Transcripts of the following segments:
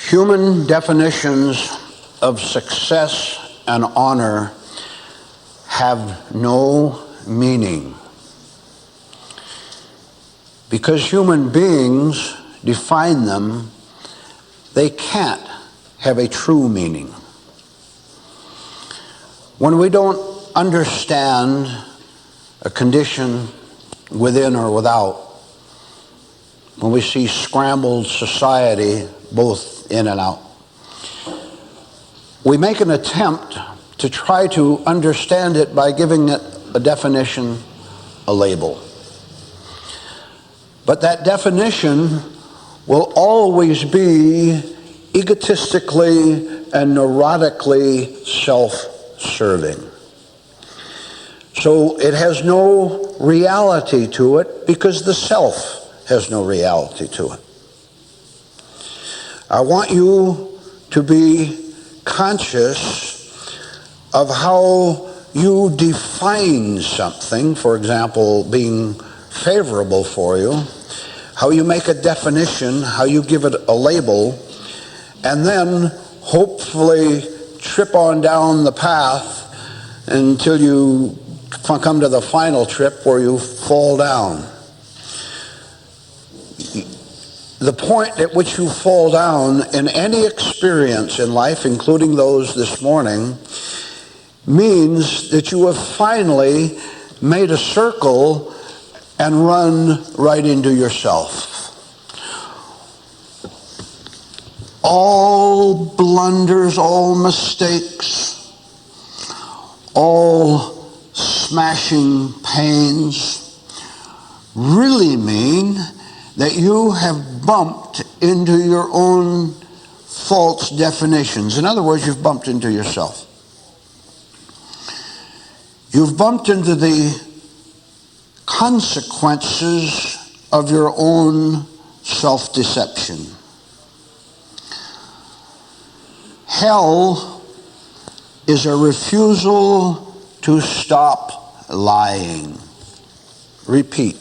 Human definitions of success and honor have no meaning because human beings define them. They can't have a true meaning. When we don't understand a condition within or without, when we see scrambled society both in and out, we make an attempt to try to understand it by giving it a definition, a label. But that definition will always be egotistically and neurotically self-serving. So it has no reality to it because the self has no reality to it. I want you to be conscious of how you define something, for example, being favorable for you, how you make a definition, how you give it a label, and then hopefully trip on down the path until you come to the final trip where you fall down. The point at which you fall down in any experience in life, including those this morning, means that you have finally made a circle and run right into yourself. All blunders, all mistakes, all smashing pains really mean that you have bumped into your own false definitions. In other words, you've bumped into yourself. You've bumped into the consequences of your own self-deception. Hell is a refusal to stop lying. Repeat.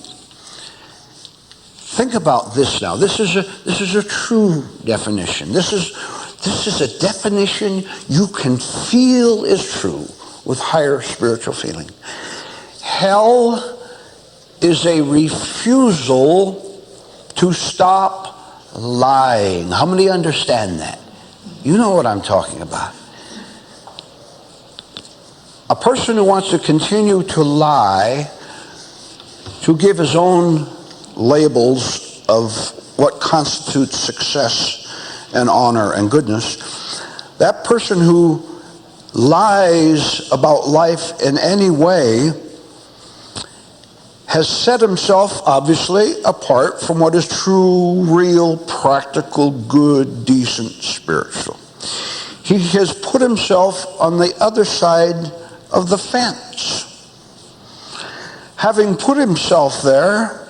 Think about this now. This is a true definition. This is a definition you can feel is true with higher spiritual feeling. Hell is a refusal to stop lying. How many understand that? You know what I'm talking about. A person who wants to continue to lie, to give his own labels of what constitutes success and honor and goodness, that person who lies about life in any way has set himself, obviously, apart from what is true, real, practical, good, decent, spiritual. He has put himself on the other side of the fence. Having put himself there,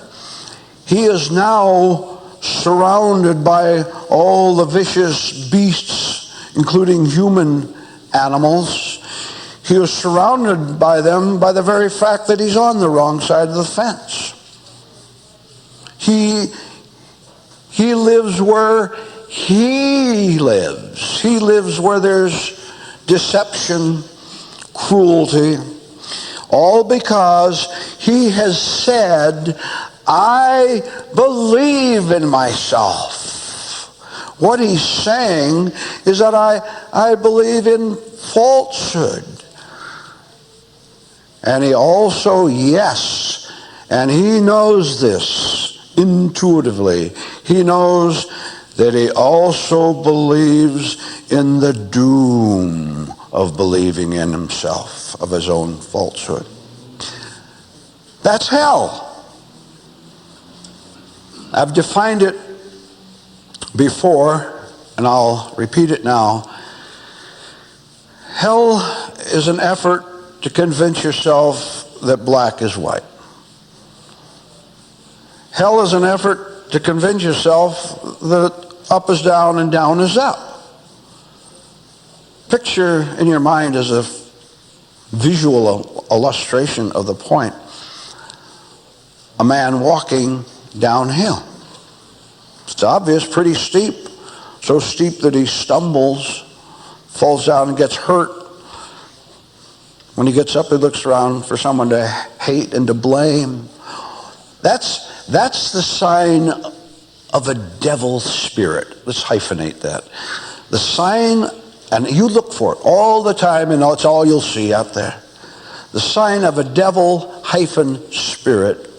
he is now surrounded by all the vicious beasts, including human animals. He is surrounded by them by the very fact that he's on the wrong side of the fence. He lives where he lives. He lives where there's deception, cruelty, all because he has said, I believe in myself. What he's saying is that I believe in falsehood. And he also, yes, and he knows this intuitively. He knows that he also believes in the doom of believing in himself, of his own falsehood. That's hell. I've defined it before, and I'll repeat it now. Hell is an effort to convince yourself that black is white. Hell is an effort to convince yourself that up is down and down is up. Picture in your mind as a visual illustration of the point a man walking downhill. It's obvious, pretty steep, so steep that he stumbles, falls down and gets hurt. When he gets up, he looks around for someone to hate and to blame. That's the sign of a devil spirit. Let's hyphenate that. The sign, and you look for it all the time, and it's all you'll see out there. The sign of a devil spirit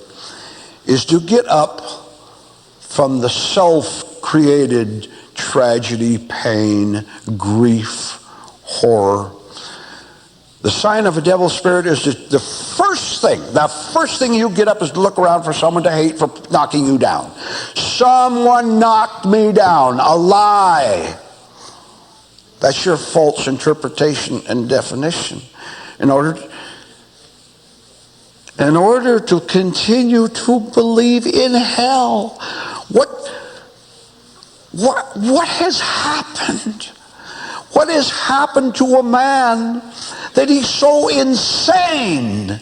is to get up from the self-created tragedy, pain, grief, horror. The sign of a devil spirit is the first thing you get up is to look around for someone to hate for knocking you down. Someone knocked me down, a lie. That's your false interpretation and definition. In order to continue to believe in hell, what has happened? What has happened to a man that he's so insane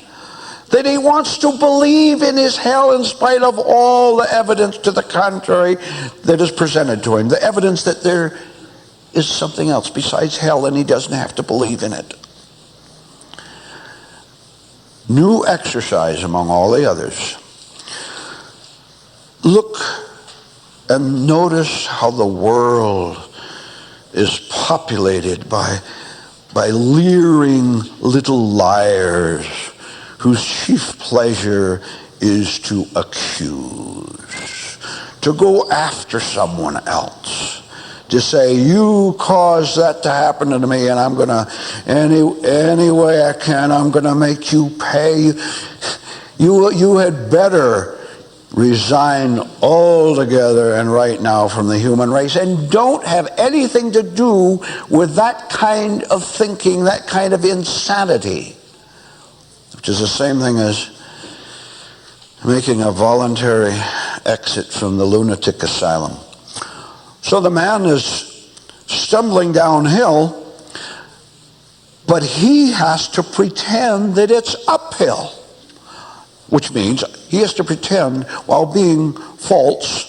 that he wants to believe in his hell in spite of all the evidence to the contrary that is presented to him? The evidence that there is something else besides hell and he doesn't have to believe in it. New exercise among all the others. Look and notice how the world is populated by leering little liars whose chief pleasure is to accuse, to go after someone else, to say, you caused that to happen to me, and I'm going to, any way I can, I'm going to make you pay. You had better resign altogether and right now from the human race, and don't have anything to do with that kind of thinking, that kind of insanity, which is the same thing as making a voluntary exit from the lunatic asylum. So the man is stumbling downhill, but he has to pretend that it's uphill, which means he has to pretend while being false,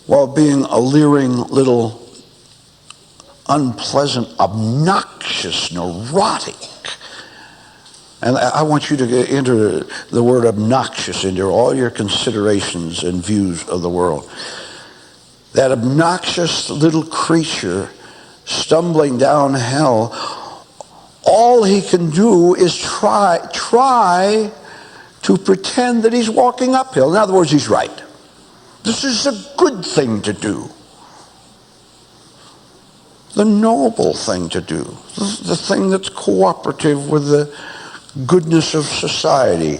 while being a leering little unpleasant, obnoxious, neurotic. And I want you to enter the word obnoxious into all your considerations and views of the world. That obnoxious little creature stumbling downhill, all he can do is try to pretend that he's walking uphill. In other words, he's right. This is a good thing to do. The noble thing to do. The thing that's cooperative with the goodness of society.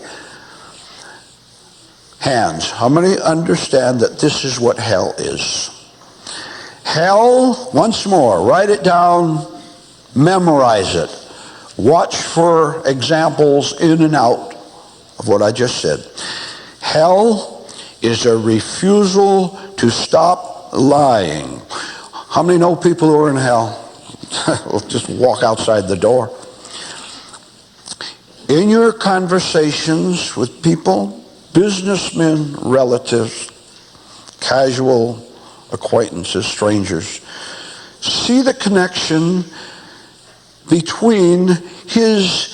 Hands. How many understand that this is what hell is? Hell, once more, write it down, memorize it. Watch for examples in and out of what I just said. Hell is a refusal to stop lying. How many know people who are in hell? We'll just walk outside the door. In your conversations with people, businessmen, relatives, casual acquaintances, strangers, see the connection between his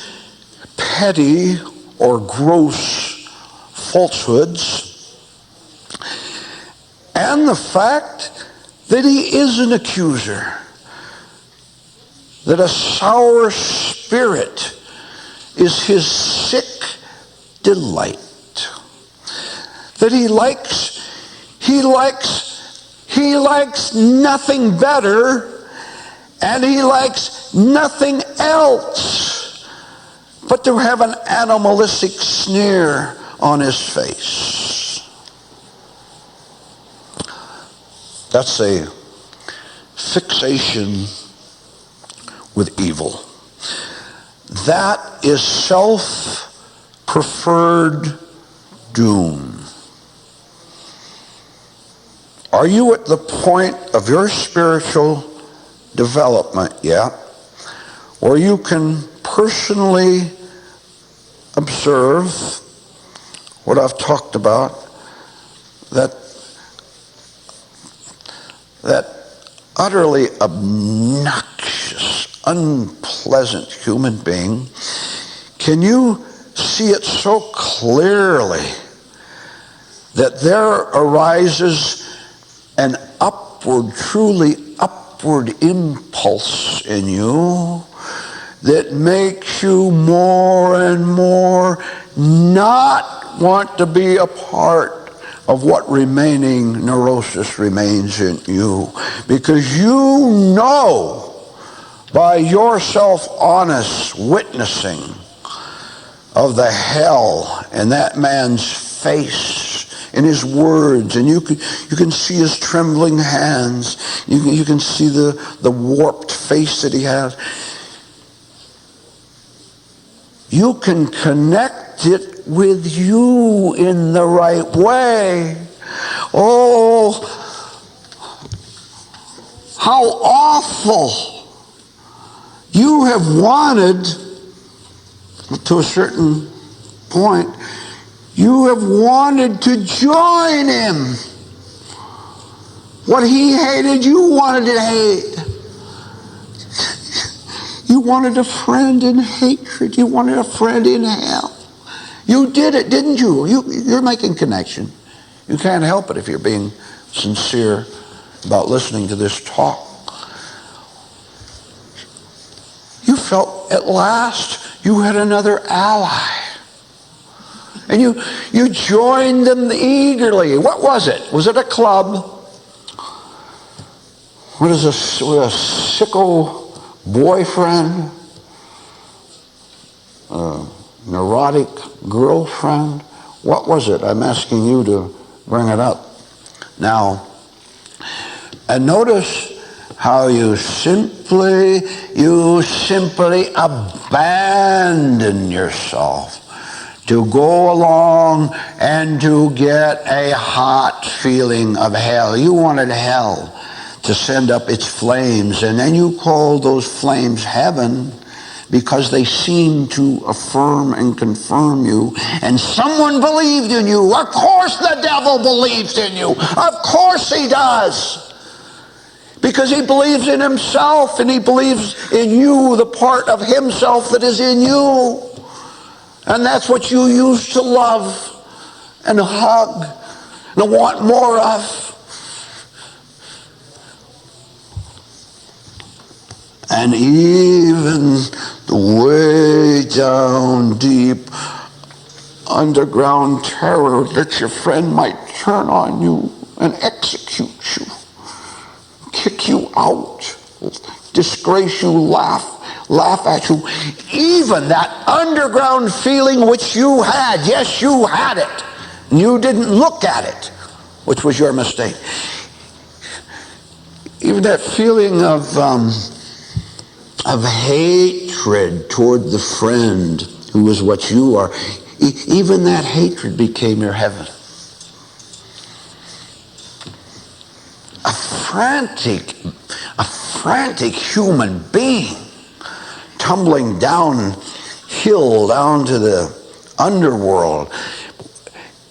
petty or gross falsehoods and the fact that he is an accuser, that a sour spirit is his sick delight, that he likes nothing better, and he likes nothing else but to have an animalistic sneer on his face. That's a fixation with evil. That is self-preferred doom. Are you at the point of your spiritual development yet, where you can personally observe what I've talked about, that that utterly obnoxious, unpleasant human being, can you see it so clearly that there arises an upward, truly upward impulse in you that makes you more and more not want to be a part of what remaining neurosis remains in you, because you know by your self-honest witnessing of the hell in that man's face, in his words, and you can see his trembling hands, you can see the warped face that he has. You can connect it with you in the right way. Oh, how awful. You have wanted, to a certain point, you have wanted to join him. What he hated, you wanted to hate. You wanted a friend in hatred. You wanted a friend in hell. You did it, didn't you? You're making connection. You can't help it if you're being sincere about listening to this talk. You felt at last you had another ally. And you joined them eagerly. What was it? Was it a club? What is a sicko boyfriend? A neurotic girlfriend? What was it? I'm asking you to bring it up. Now, and notice how you simply abandon yourself to go along and to get a hot feeling of hell. You wanted hell to send up its flames, and then you called those flames heaven because they seem to affirm and confirm you, and someone believed in you. Of course the devil believes in you. Of course he does. Because he believes in himself, and he believes in you, the part of himself that is in you. And that's what you used to love and hug and want more of. And even the way down deep underground terror that your friend might turn on you and execute you, kick you out, disgrace you, laugh at you. Even that underground feeling which you had, yes, you had it, and you didn't look at it, which was your mistake. Even that feeling of hatred toward the friend who is what you are, even that hatred became your heaven. A frantic human being tumbling downhill down to the underworld.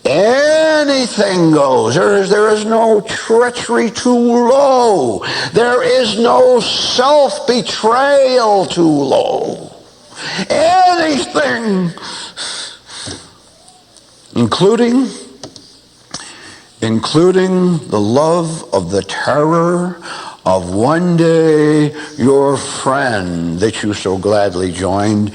Anything goes. There is no treachery too low. There is no self-betrayal too low. Anything, including the love of the terror of one day your friend that you so gladly joined,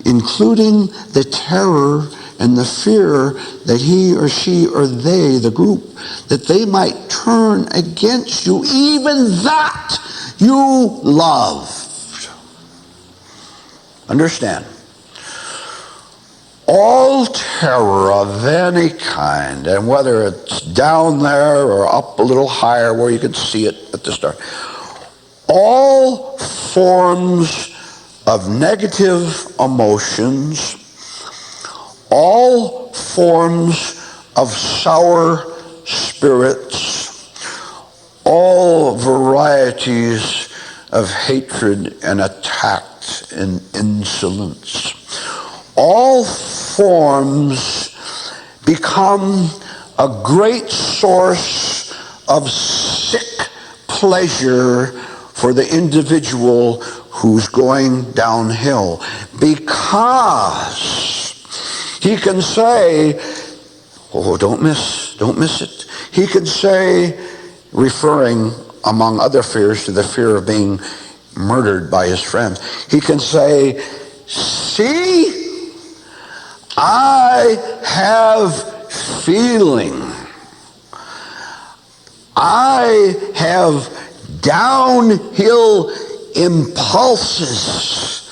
including the terror and the fear that he or she or they, the group, that they might turn against you, even that you loved. Understand, all terror of any kind, and whether it's down there or up a little higher where you can see it at the start, all forms of negative emotions, all forms of sour spirits, all varieties of hatred and attack and insolence, all forms become a great source of sick pleasure for the individual who's going downhill, because he can say, oh, don't miss it. He can say, referring among other fears to the fear of being murdered by his friends, he can say, see, I have feeling. I have downhill impulses.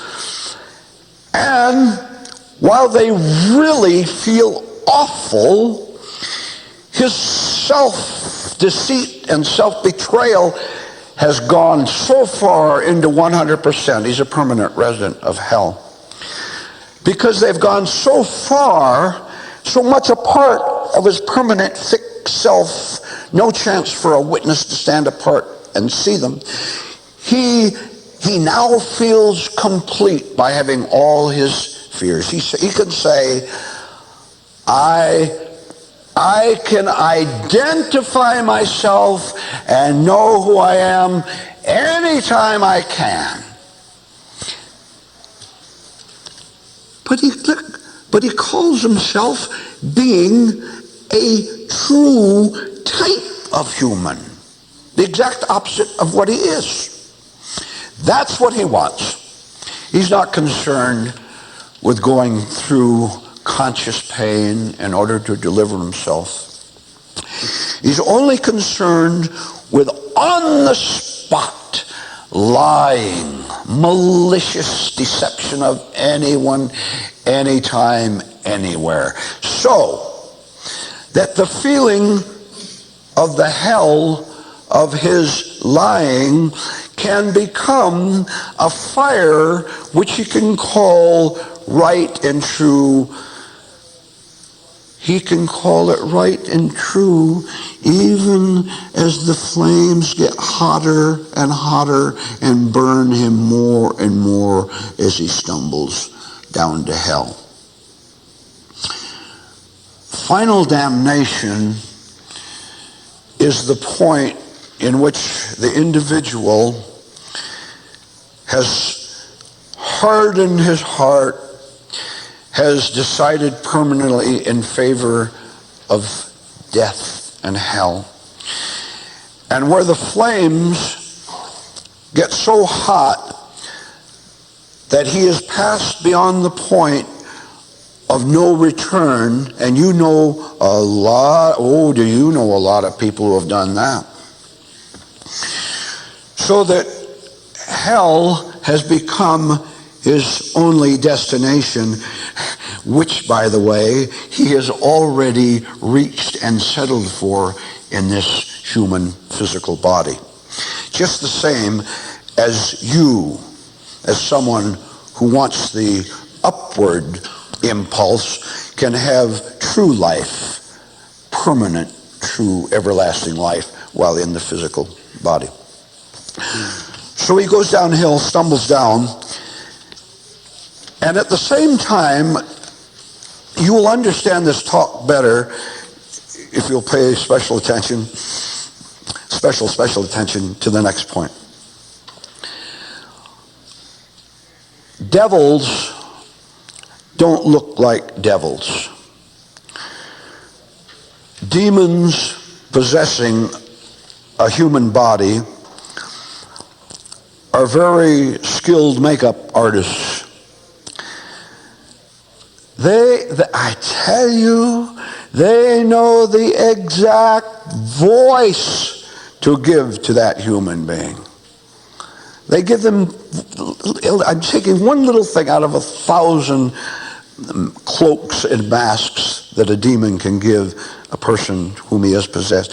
And while they really feel awful, his self-deceit and self-betrayal has gone so far into 100%. He's a permanent resident of hell. Because they've gone so far, so much a part of his permanent fixed self, no chance for a witness to stand apart and see them. He now feels complete by having all his fears. He can say, I can identify myself and know who I am anytime I can. But he calls himself being a true type of human. The exact opposite of what he is. That's what he wants. He's not concerned with going through conscious pain in order to deliver himself. He's only concerned with on-the-spot lying, malicious deception of anyone, anytime, anywhere. So that the feeling of the hell of his lying can become a fire which he can call right and true. He can call it right and true even as the flames get hotter and hotter and burn him more and more as he stumbles down to hell. Final damnation is the point in which the individual has hardened his heart, has decided permanently in favor of death and hell. And where the flames get so hot that he has passed beyond the point of no return, and you know a lot, do you know a lot of people who have done that? So that hell has become his only destination, which, by the way, he has already reached and settled for in this human physical body. Just the same as you, as someone who wants the upward impulse, can have true life, permanent, true, everlasting life while in the physical body. So he goes downhill, stumbles down, and at the same time, you will understand this talk better if you'll pay special attention to the next point. Devils don't look like devils. Demons possessing a human body are very skilled makeup artists. I tell you, they know the exact voice to give to that human being. They give them, I'm taking one little thing out of 1,000 cloaks and masks that a demon can give a person whom he has possessed.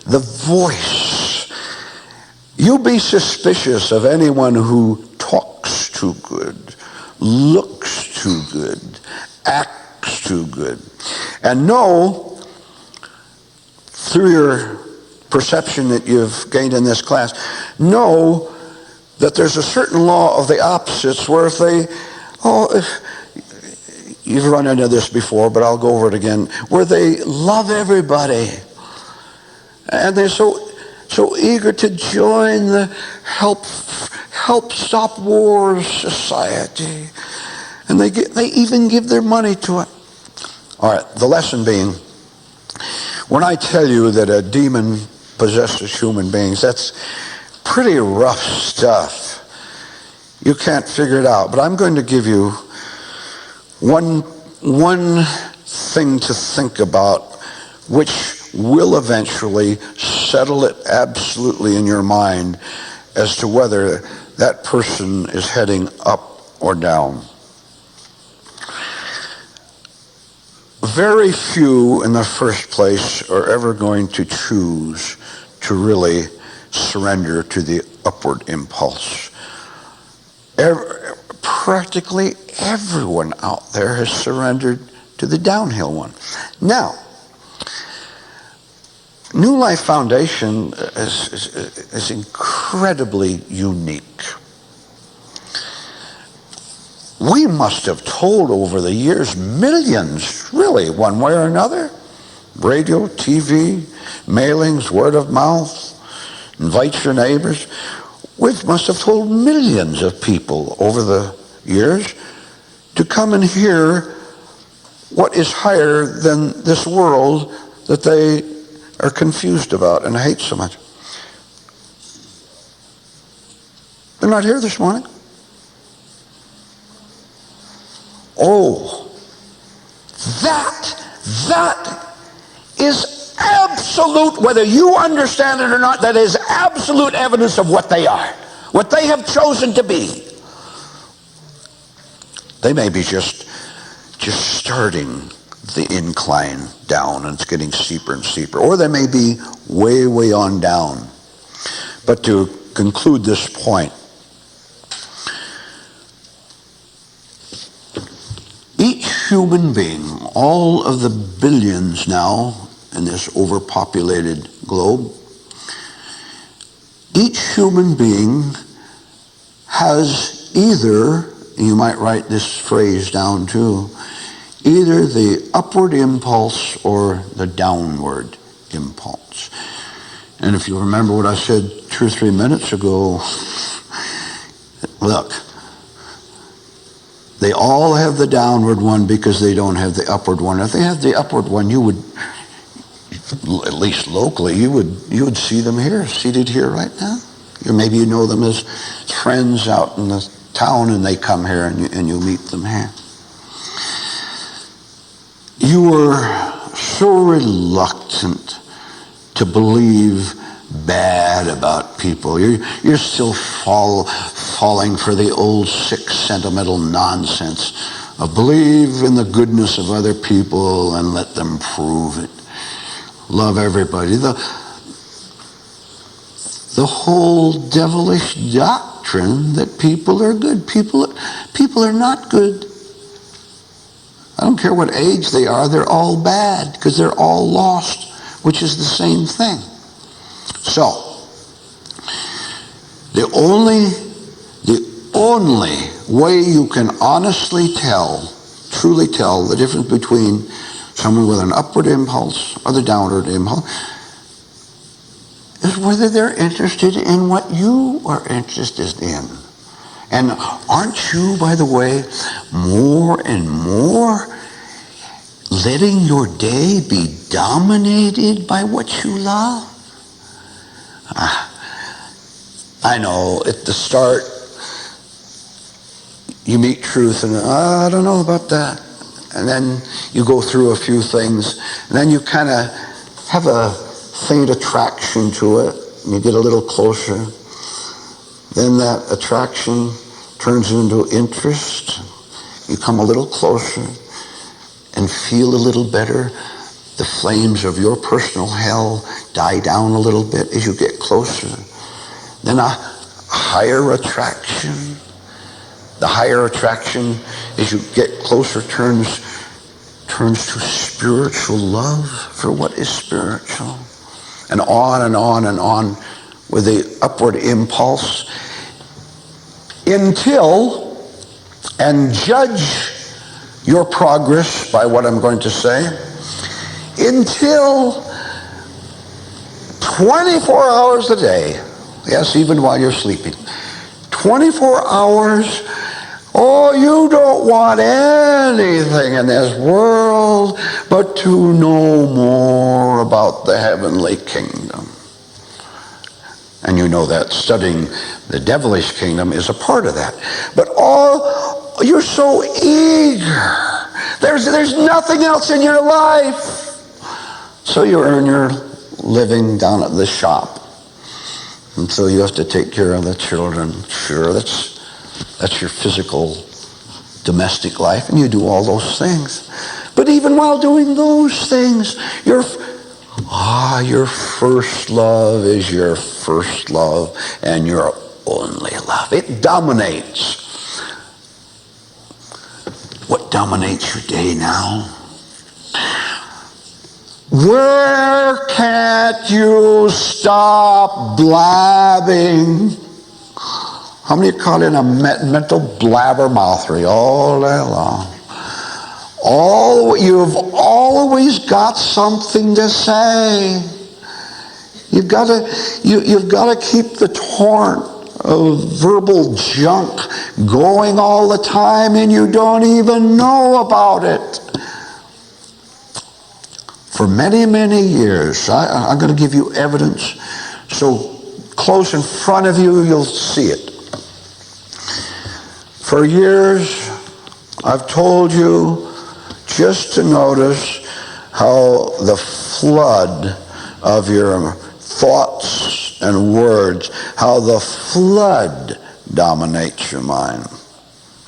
The voice. You be suspicious of anyone who talks too good, looks too good, acts too good. And know, through your perception that you've gained in this class, know that there's a certain law of the opposites where if they, you've run into this before, but I'll go over it again, where they love everybody. And they're so so eager to join the help stop wars society. And they even give their money to it. All right, the lesson being, when I tell you that a demon possesses human beings, that's pretty rough stuff. You can't figure it out. But I'm going to give you one thing to think about, which will eventually settle it absolutely in your mind as to whether that person is heading up or down. Very few in the first place are ever going to choose to really surrender to the upward impulse. Practically everyone out there has surrendered to the downhill one. Now, New Life Foundation is incredibly unique. We must have told over the years millions, really, one way or another. Radio, TV, mailings, word of mouth, invite your neighbors. We must have told millions of people over the years to come and hear what is higher than this world that they are confused about and hate so much. They're not here this morning. Oh, that is absolute, whether you understand it or not, that is absolute evidence of what they are, what they have chosen to be. They may be just starting the incline down, and it's getting steeper and steeper, or they may be way on down. But to conclude this point, each human being, all of the billions now in this overpopulated globe, each human being has either, and you might write this phrase down too, either the upward impulse or the downward impulse. And if you remember what I said 2 or 3 minutes ago, look, they all have the downward one because they don't have the upward one. If they had the upward one, you would, at least locally, you would see them here, seated here right now. Maybe you know them as friends out in the town, and they come here and you meet them here. You are so reluctant to believe bad about people. You're still falling for the old sick sentimental nonsense of believe in the goodness of other people and let them prove it. Love everybody. The whole devilish doctrine that people are good. People are not good. I don't care what age they are, they're all bad because they're all lost, which is the same thing. So, the only way you can honestly truly tell the difference between someone with an upward impulse or the downward impulse is whether they're interested in what you are interested in. And aren't you, by the way, more and more letting your day be dominated by what you love? I know, at the start, you meet truth and I don't know about that. And then you go through a few things, and then you kind of have a faint attraction to it, and you get a little closer. Then that attraction turns into interest. You come a little closer and feel a little better. The flames of your personal hell die down a little bit as you get closer. Then a higher attraction. The higher attraction as you get closer turns to spiritual love for what is spiritual. And on with the upward impulse until, and judge your progress by what I'm going to say, until 24 hours a day. Yes, even while you're sleeping. 24 hours. Oh, you don't want anything in this world but to know more about the heavenly kingdom. And you know that studying the devilish kingdom is a part of that. But you're so eager. There's nothing else in your life. So you earn your living down at the shop. And so you have to take care of the children. Sure, that's your physical domestic life, and you do all those things. But even while doing those things, your first love is your first love and your only love. It dominates. What dominates your day now? Where can't you stop blabbing? How many caught in a mental blabbermouthery all day long? You've always got something to say. You've got to keep the torrent of verbal junk going all the time, and you don't even know about it. For many, many years, I'm going to give you evidence. So close in front of you, you'll see it. For years, I've told you just to notice how the flood of your thoughts and words, how the flood dominates your mind,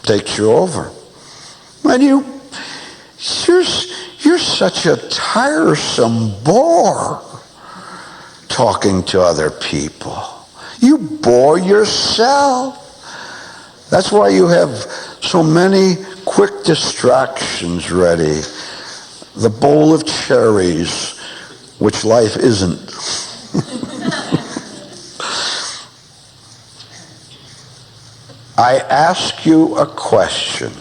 takes you over. And you're such a tiresome bore talking to other people. You bore yourself. That's why you have so many quick distractions ready. The bowl of cherries, which life isn't. I ask you a question.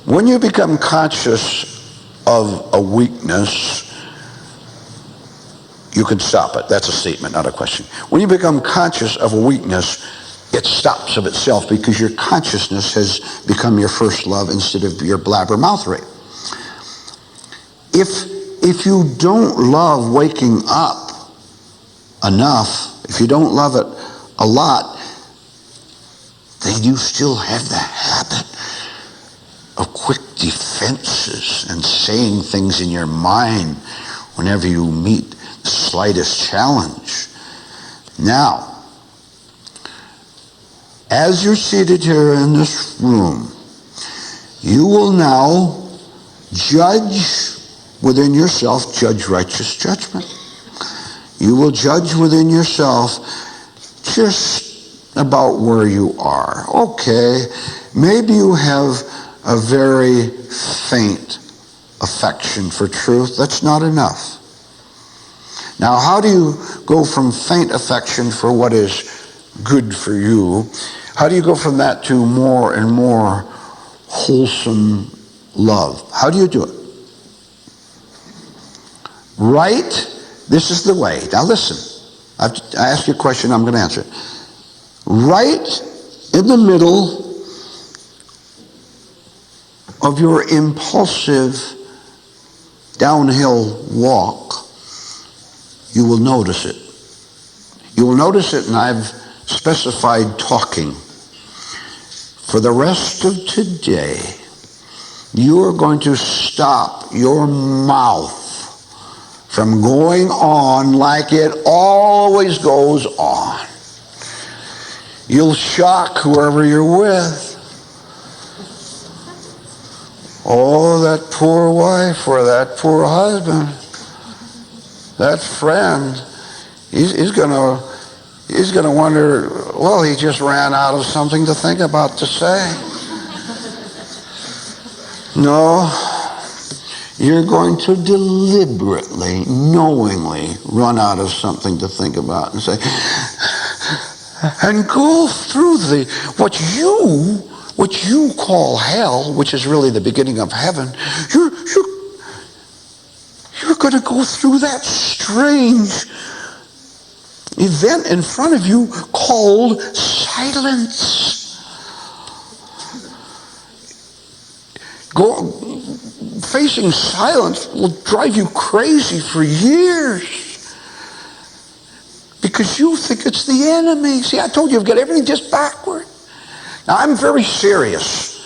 When you become conscious of a weakness, you can stop it. That's a statement, not a question. When you become conscious of a weakness, it stops of itself because your consciousness has become your first love instead of your blabbermouthery. If you don't love waking up enough, if you don't love it a lot, then you still have the habit of quick defenses and saying things in your mind whenever you meet the slightest challenge. Now, as you're seated here in this room, you will now judge within yourself, judge righteous judgment. You will judge within yourself just about where you are. Okay, maybe you have a very faint affection for truth. That's not enough. Now, how do you go from faint affection for what is good for you? How do you go from that to more and more wholesome love? How do you do it? Right? This is the way. Now listen. I ask you a question, I'm going to answer it. Right in the middle of your impulsive downhill walk, you will notice it. You will notice it, and I've specified talking. For the rest of today, you are going to stop your mouth from going on like it always goes on. You'll shock whoever you're with. Oh, that poor wife or that poor husband, that friend, he's gonna wonder, well, he just ran out of something to think about to say. No, you're going to deliberately, knowingly run out of something to think about and say, and go through what you call hell, which is really the beginning of heaven. You're going to go through that strange event in front of you called silence. Facing silence will drive you crazy for years because you think it's the enemy. See, I told you, you've got everything just backward. Now, I'm very serious.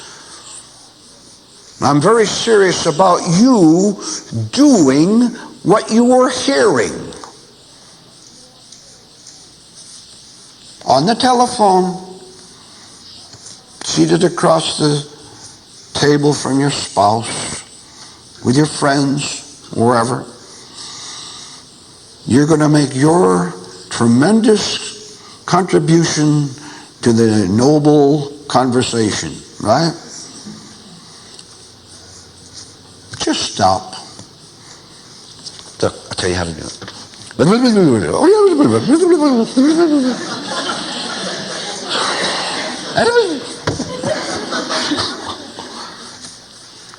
I'm very serious about you doing what you were hearing on the telephone, seated across the table from your spouse, with your friends, wherever. You're going to make your tremendous contribution to the noble conversation, right? Just stop. I'll tell you how to do it.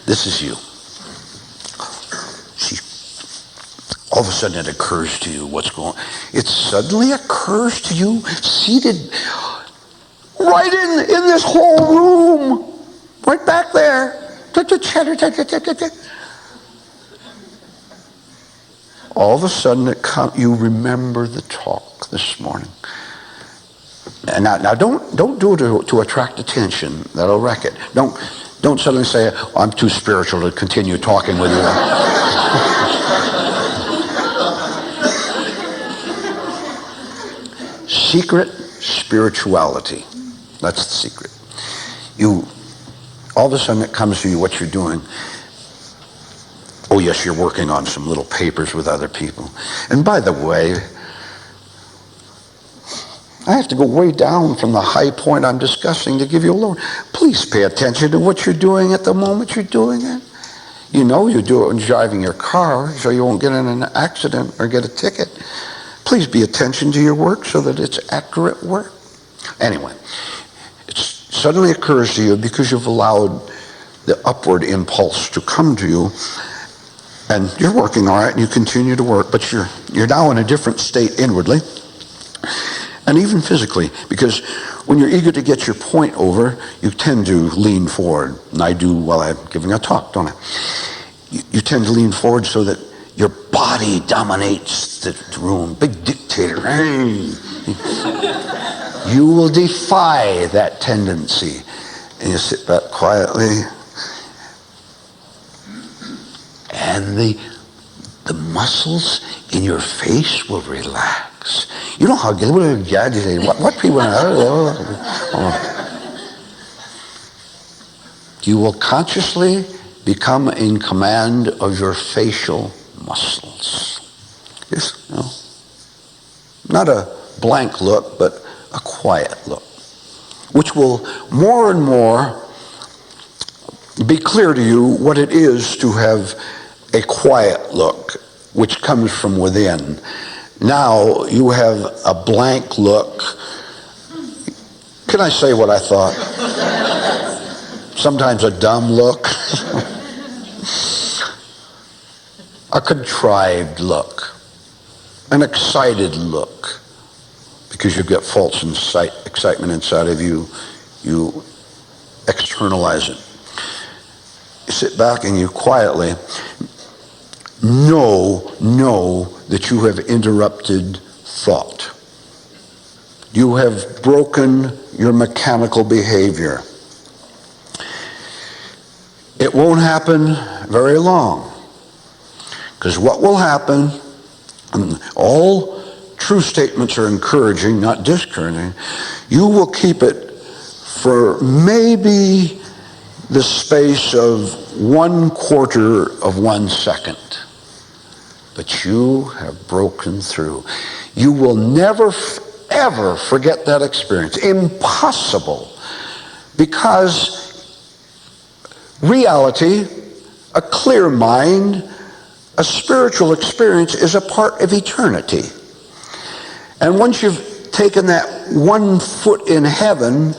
This is you. See, all of a sudden it occurs to you what's going on. It suddenly occurs to you, seated right in this whole room, right back there. All of a sudden you remember the talk this morning. And now don't do it to attract attention. That'll wreck it. Don't suddenly say, oh, I'm too spiritual to continue talking with you. Secret spirituality. That's the secret. All of a sudden it comes to you what you're doing. Oh yes, you're working on some little papers with other people. And by the way, I have to go way down from the high point I'm discussing to give you a lower. Please pay attention to what you're doing at the moment you're doing it. You know you do it when driving your car so you won't get in an accident or get a ticket. Please be attention to your work so that it's accurate work. Anyway, it suddenly occurs to you because you've allowed the upward impulse to come to you, and you're working all right and you continue to work, but you're now in a different state inwardly. And even physically, because when you're eager to get your point over, you tend to lean forward. And I do while I'm giving a talk, don't I? You tend to lean forward so that your body dominates the room. Big dictator. You will defy that tendency. And you sit back quietly. And the muscles in your face will relax. You know how what people you will consciously become in command of your facial muscles. Yes, no. Not a blank look, but a quiet look, which will more and more be clear to you what it is to have a quiet look, which comes from within. Now you have a blank look. Can I say what I thought? Sometimes a dumb look. A contrived look. An excited look. Because you've got false excitement inside of you. You externalize it. You sit back and you quietly know that you have interrupted thought. You have broken your mechanical behavior. It won't happen very long. Because what will happen, and all true statements are encouraging, not discouraging, you will keep it for maybe the space of 1/4 of 1 second. But you have broken through. You will never, ever forget that experience. Impossible. Because reality, a clear mind, a spiritual experience is a part of eternity. And once you've taken that 1 foot in heaven,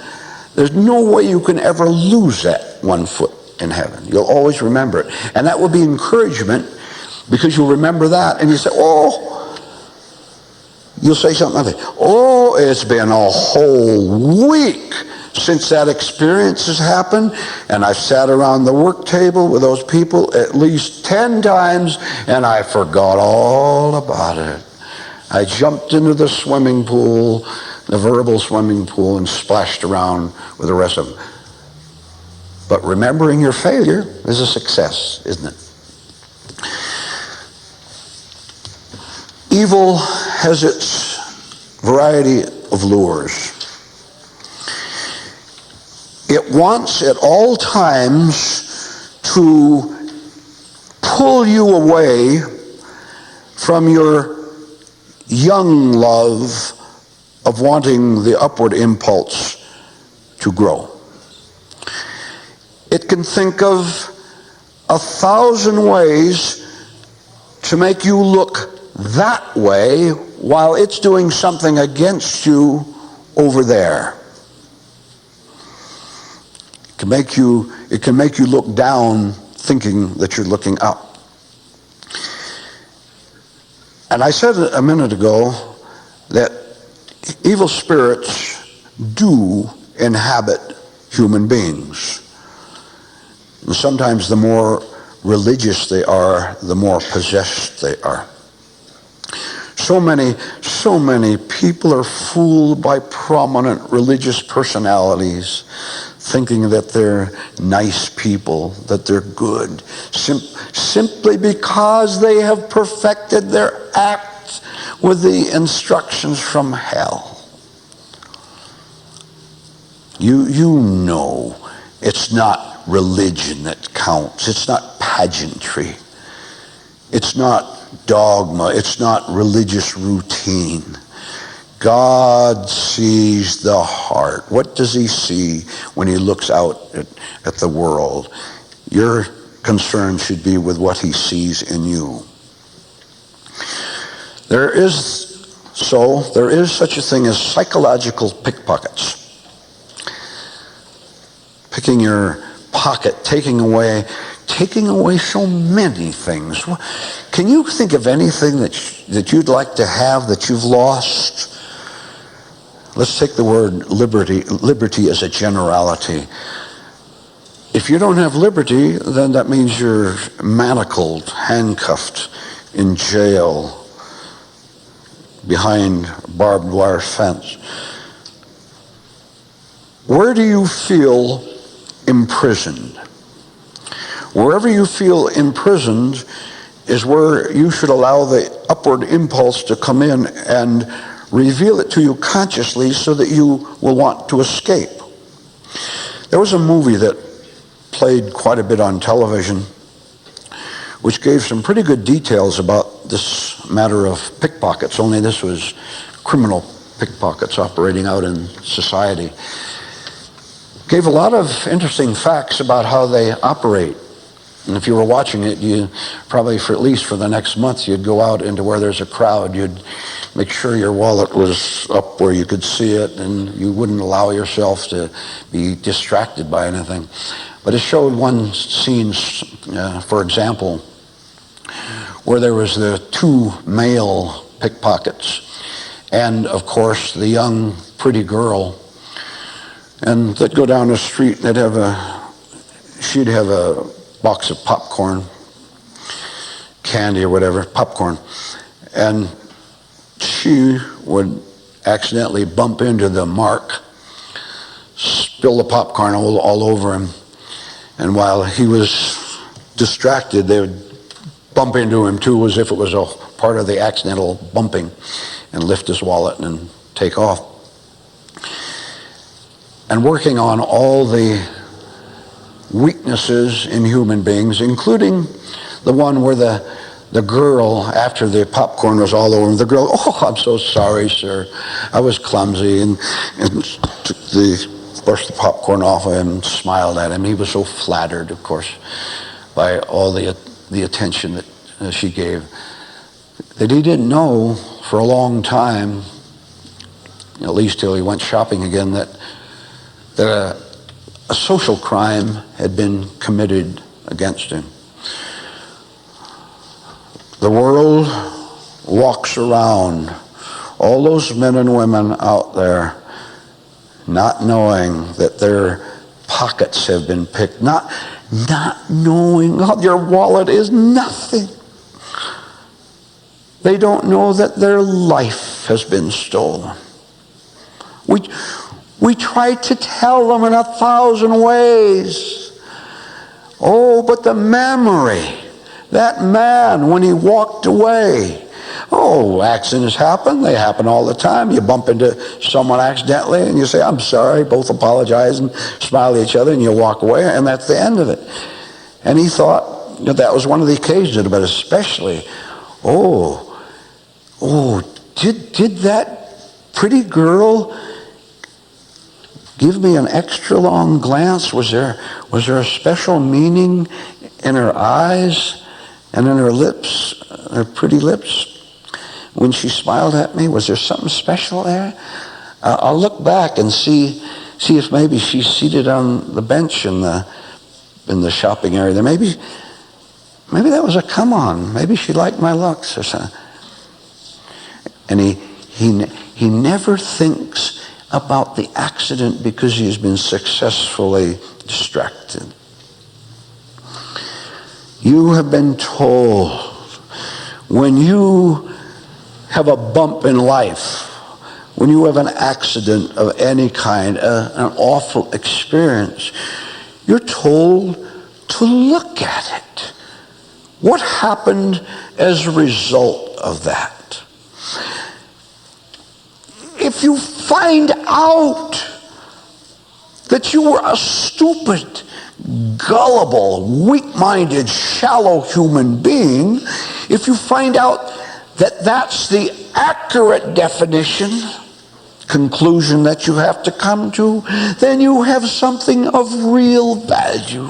there's no way you can ever lose that 1 foot in heaven. You'll always remember it. And that will be encouragement Because you'll remember that, and you say, oh, you'll say something like that. Oh, it's been a whole week since that experience has happened, and I've sat around the work table with those people at least 10 times, and I forgot all about it. I jumped into the swimming pool, the verbal swimming pool, and splashed around with the rest of them. But remembering your failure is a success, isn't it? Evil has its variety of lures. It wants at all times to pull you away from your young love of wanting the upward impulse to grow. It can think of 1,000 ways to make you look that way while it's doing something against you over there. It can make you look down thinking that you're looking up. And I said a minute ago that evil spirits do inhabit human beings. And sometimes the more religious they are, the more possessed they are. So many people are fooled by prominent religious personalities, thinking that they're nice people, that they're good, simply because they have perfected their acts with the instructions from hell. You know it's not religion that counts. It's not pageantry. It's not dogma. It's not religious routine. God sees the heart. What does he see when he looks out at the world? Your concern should be with what he sees in you. There is such a thing as psychological pickpockets. Picking your pocket, taking away so many things. Can you think of anything that you'd like to have that you've lost? Let's take the word liberty as a generality. If you don't have liberty, then that means you're manacled, handcuffed, in jail, behind a barbed wire fence. Where do you feel imprisoned? Wherever you feel imprisoned is where you should allow the upward impulse to come in and reveal it to you consciously so that you will want to escape. There was a movie that played quite a bit on television which gave some pretty good details about this matter of pickpockets, only this was criminal pickpockets operating out in society. Gave a lot of interesting facts about how they operate. And if you were watching it, you probably, at least for the next month, you'd go out into where there's a crowd. You'd make sure your wallet was up where you could see it, and you wouldn't allow yourself to be distracted by anything. But it showed one scene, for example, where there was the two male pickpockets, and of course the young, pretty girl. And they'd go down the street, and she'd have a box of popcorn, candy or whatever, popcorn, and she would accidentally bump into the mark, spill the popcorn all over him, and while he was distracted, they would bump into him too, as if it was a part of the accidental bumping, and lift his wallet and take off. And working on all the weaknesses in human beings, including the one where the girl, after the popcorn was all over, the girl, "Oh, I'm so sorry, sir. I was clumsy," and brushed the popcorn off of him and smiled at him. He was so flattered, of course, by all the attention that she gave, that he didn't know for a long time, at least till he went shopping again, that a social crime had been committed against him. The world walks around, all those men and women out there, not knowing that their pockets have been picked, not knowing their wallet is nothing. They don't know that their life has been stolen. We try to tell them in 1,000 ways. Oh, but the memory, that man when he walked away. Oh, accidents happen. They happen all the time. You bump into someone accidentally and you say, I'm sorry, both apologize and smile at each other and you walk away, and that's the end of it. And he thought that was one of the occasions, but especially, did that pretty girl give me an extra long glance? Was there a special meaning in her eyes and in her lips, her pretty lips, when she smiled at me? Was there something special there? I'll look back and see if maybe she's seated on the bench in the shopping area. Maybe that was a come on. Maybe she liked my looks or something. And he never thinks about the accident because he's been successfully distracted. You have been told when you have a bump in life, when you have an accident of any kind, an awful experience, you're told to look at it. What happened as a result of that? If you find out that you were a stupid, gullible, weak-minded, shallow human being, if you find out that that's the accurate definition, conclusion that you have to come to, then you have something of real value.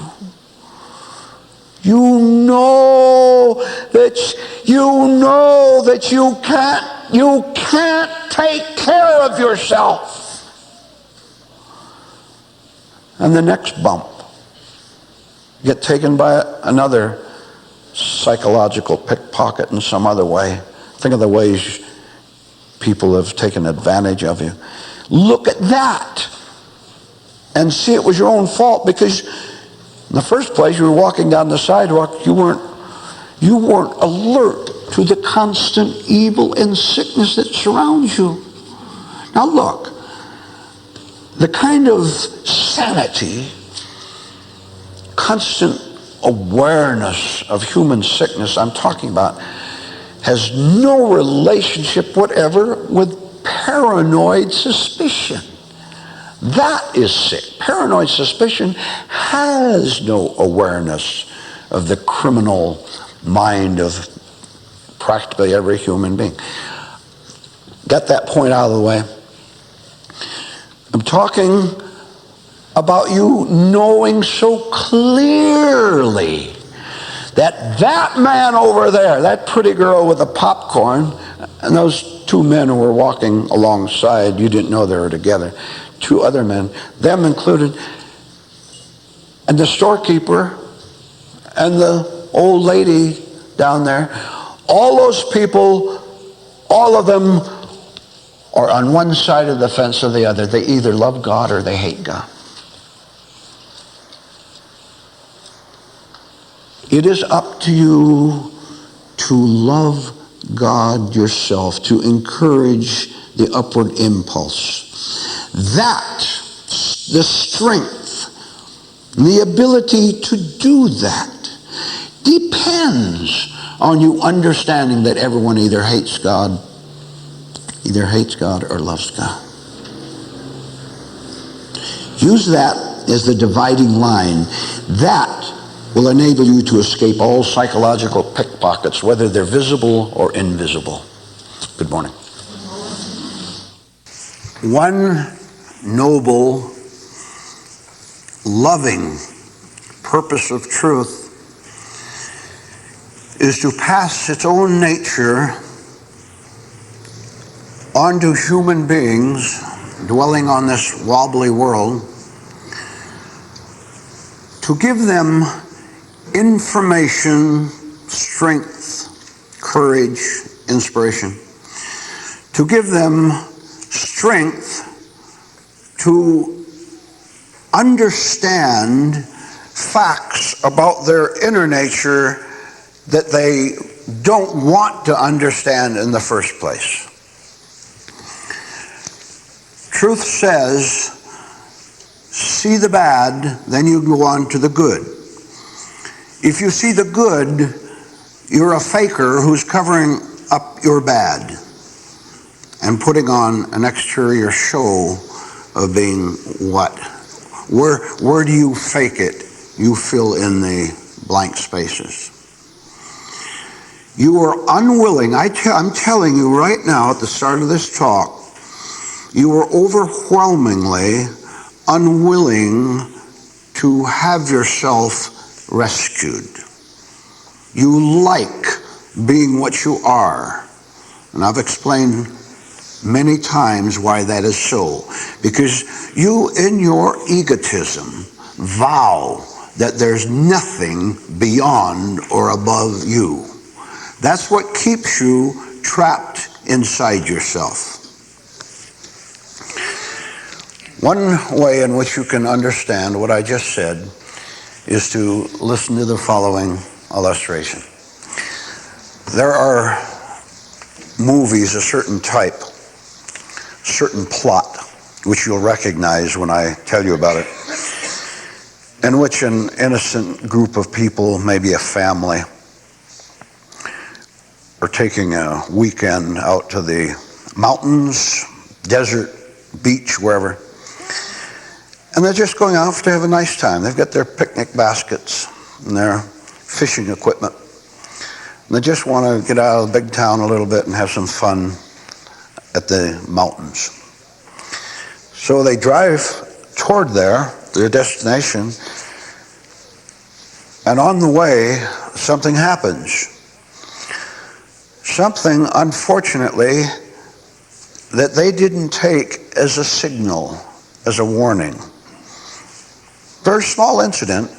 You know that you can't take care of yourself. And the next bump, you get taken by another psychological pickpocket in some other way. Think of the ways people have taken advantage of you. Look at that and see it was your own fault, because in the first place you were walking down the sidewalk, you weren't alert to the constant evil and sickness that surrounds you. Now look, the kind of sanity, constant awareness of human sickness I'm talking about has no relationship whatever with paranoid suspicion. That is sick. Paranoid suspicion has no awareness of the criminal mind of practically every human being. Got that point out of the way. I'm talking about you knowing so clearly that man over there, that pretty girl with the popcorn, and those two men who were walking alongside, you didn't know they were together, two other men, them included, and the storekeeper and the old lady down there, all those people, all of them are on one side of the fence or the other. They either love God or they hate God. It is up to you to love God yourself, to encourage the upward impulse. That, the strength, the ability to do that depends on you understanding that everyone either hates God or loves God. Use that as the dividing line. That will enable you to escape all psychological pickpockets, whether they're visible or invisible. Good morning. One noble, loving purpose of truth is to pass its own nature onto human beings dwelling on this wobbly world, to give them information, strength, courage, inspiration, to give them strength to understand facts about their inner nature that they don't want to understand in the first place. Truth says, see the bad, then you go on to the good. If you see the good, you're a faker who's covering up your bad and putting on an exterior show of being what? Where do you fake it? You fill in the blank spaces. You are unwilling, I'm telling you right now at the start of this talk, you are overwhelmingly unwilling to have yourself rescued. You like being what you are. And I've explained many times why that is so. Because you, in your egotism, vow that there's nothing beyond or above you. That's what keeps you trapped inside yourself. One way in which you can understand what I just said is to listen to the following illustration. There are movies, a certain type, certain plot, which you'll recognize when I tell you about it, in which an innocent group of people, maybe a family, are taking a weekend out to the mountains, desert, beach, wherever. And they're just going out to have a nice time. They've got their picnic baskets and their fishing equipment. And they just want to get out of the big town a little bit and have some fun at the mountains. So they drive toward their destination, and on the way, something happens. Something, unfortunately, that they didn't take as a signal, as a warning. Very small incident,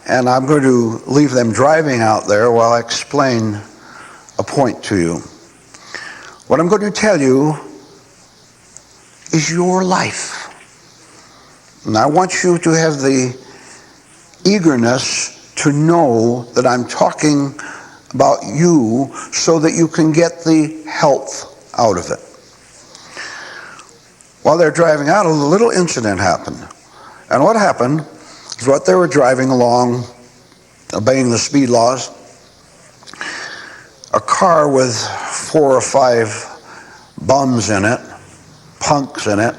and I'm going to leave them driving out there while I explain a point to you. What I'm going to tell you is your life. And I want you to have the eagerness to know that I'm talking about you so that you can get the health out of it. While they're driving out, a little incident happened. And what happened is what they were driving along, obeying the speed laws, a car with 4 or 5 bums in it, punks in it,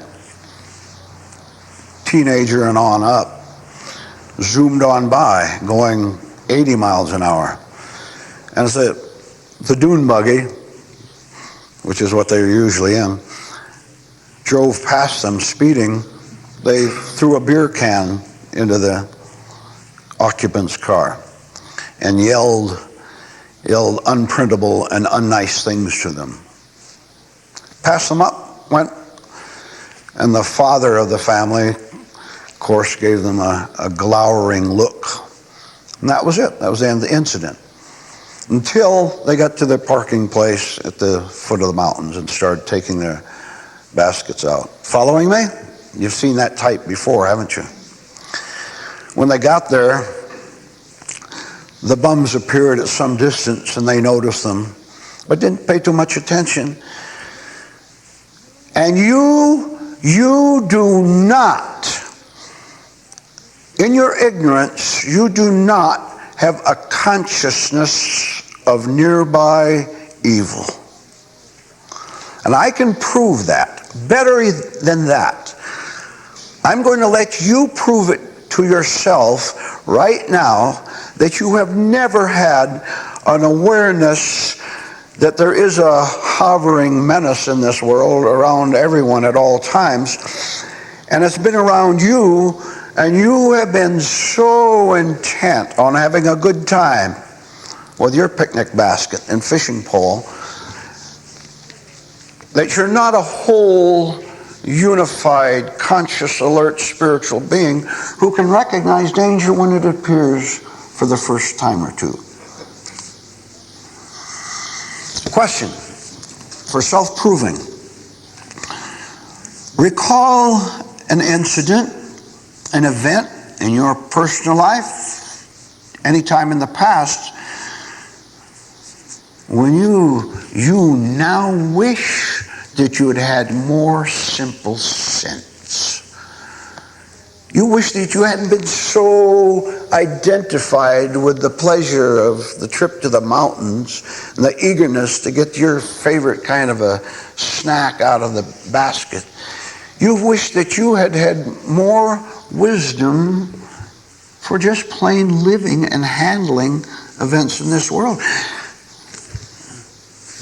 teenager and on up, zoomed on by, going 80 miles an hour. And the dune buggy, which is what they're usually in, drove past them speeding. They threw a beer can into the occupant's car and yelled unprintable and unnice things to them. Passed them up, went, and the father of the family, of course, gave them a glowering look. And that was it. That was the end of the incident. Until they got to their parking place at the foot of the mountains and started taking their baskets out. Following me? You've seen that type before, haven't you? When they got there, the bums appeared at some distance and they noticed them, but didn't pay too much attention. And you do not, in your ignorance, you do not have a consciousness of nearby evil. And I can prove that better than that. I'm going to let you prove it to yourself right now that you have never had an awareness that there is a hovering menace in this world around everyone at all times. And it's been around you, and you have been so intent on having a good time with your picnic basket and fishing pole that you're not a whole, unified, conscious, alert, spiritual being who can recognize danger when it appears for the first time or two. Question for self-proving. Recall an incident, an event in your personal life, anytime in the past, when you now wish that you had had more simple sense. You wish that you hadn't been so identified with the pleasure of the trip to the mountains and the eagerness to get your favorite kind of a snack out of the basket. You wish that you had had more wisdom for just plain living and handling events in this world.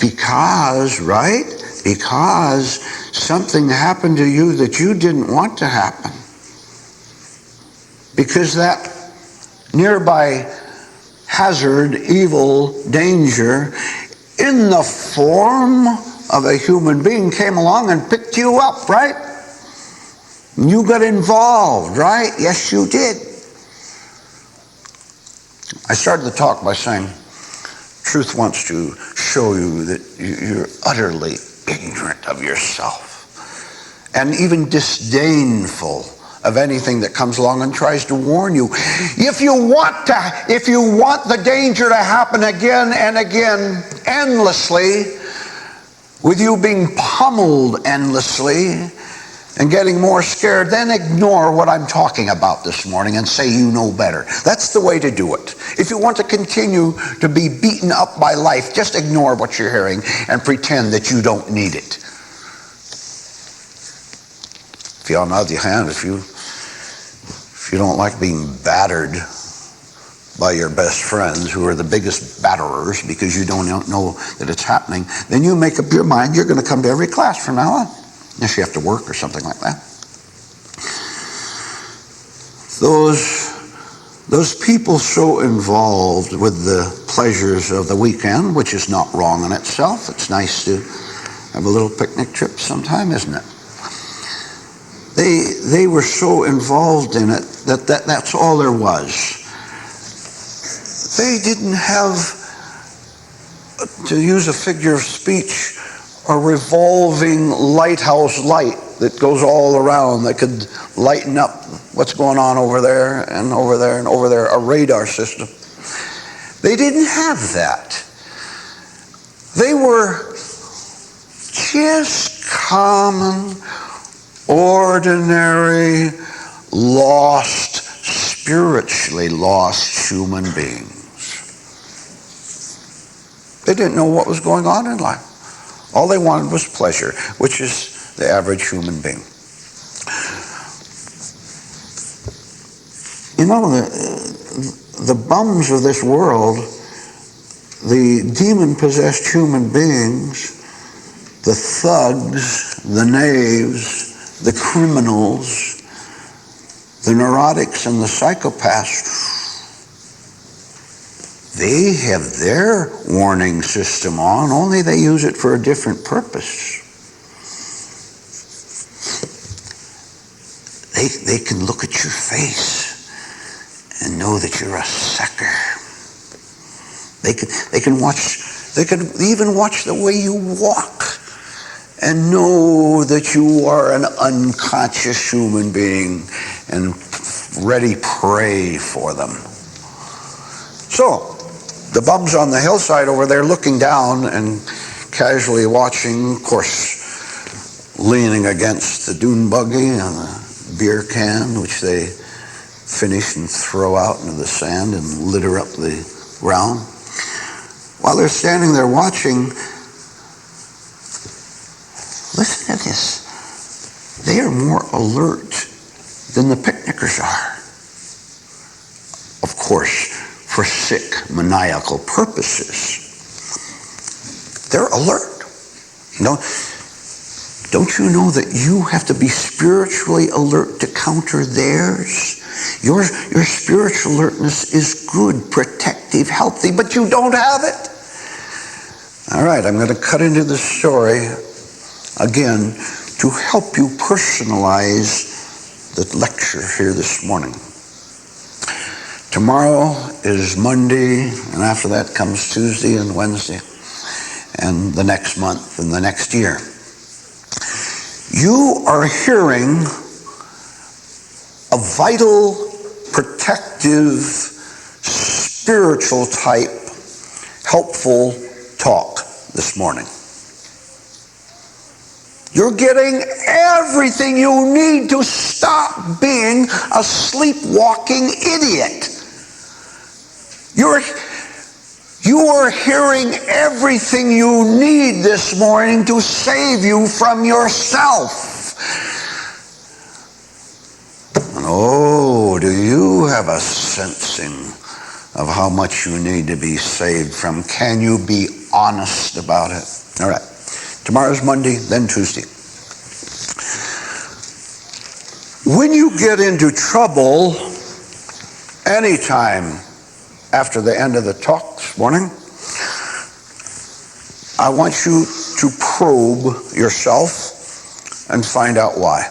Because, right? Because something happened to you that you didn't want to happen. Because that nearby hazard, evil, danger, in the form of a human being came along and picked you up, right? You got involved, right? Yes, you did. I started the talk by saying, truth wants to show you that you're utterly ignorant of yourself and even disdainful of anything that comes along and tries to warn you. If you want the danger to happen again and again, endlessly, with you being pummeled endlessly and getting more scared, then ignore what I'm talking about this morning and say you know better. That's the way to do it. If you want to continue to be beaten up by life, just ignore what you're hearing and pretend that you don't need it. If you, on the other hand, if you don't like being battered by your best friends who are the biggest batterers because you don't know that it's happening, then you make up your mind you're going to come to every class from now on. Unless you have to work or something like that. Those people so involved with the pleasures of the weekend, which is not wrong in itself. It's nice to have a little picnic trip sometime, isn't it? They were so involved in it that's all there was. They didn't have, to use a figure of speech, a revolving lighthouse light that goes all around that could lighten up what's going on over there and over there and over there, a radar system. They didn't have that. They were just common, ordinary, lost, spiritually lost human beings. They didn't know what was going on in life. All they wanted was pleasure, which is the average human being. You know, the bums of this world, the demon-possessed human beings, the thugs, the knaves, the criminals, the neurotics, and the psychopaths, they have their warning system on, only they use it for a different purpose. They can look at your face and know that you're a sucker. They can even watch the way you walk and know that you are an unconscious human being and ready prey for them. So, the bums on the hillside over there looking down and casually watching, of course, leaning against the dune buggy and the beer can, which they finish and throw out into the sand and litter up the ground. While they're standing there watching, listen to this. They are more alert than the picnickers are. Of course, for sick, maniacal purposes. They're alert. Don't you know that you have to be spiritually alert to counter theirs? Your spiritual alertness is good, protective, healthy, but you don't have it. All right, I'm going to cut into the story again to help you personalize the lecture here this morning. Tomorrow is Monday, and after that comes Tuesday and Wednesday. and the next month and the next year. You are hearing a vital, protective, spiritual type, helpful talk this morning. You're getting everything you need to stop being a sleepwalking idiot. You are hearing everything you need this morning to save you from yourself. And oh, do you have a sensing of how much you need to be saved from? Can you be honest about it? All right. Tomorrow's Monday, then Tuesday. When you get into trouble anytime after the end of the talk this morning, I want you to probe yourself and find out why.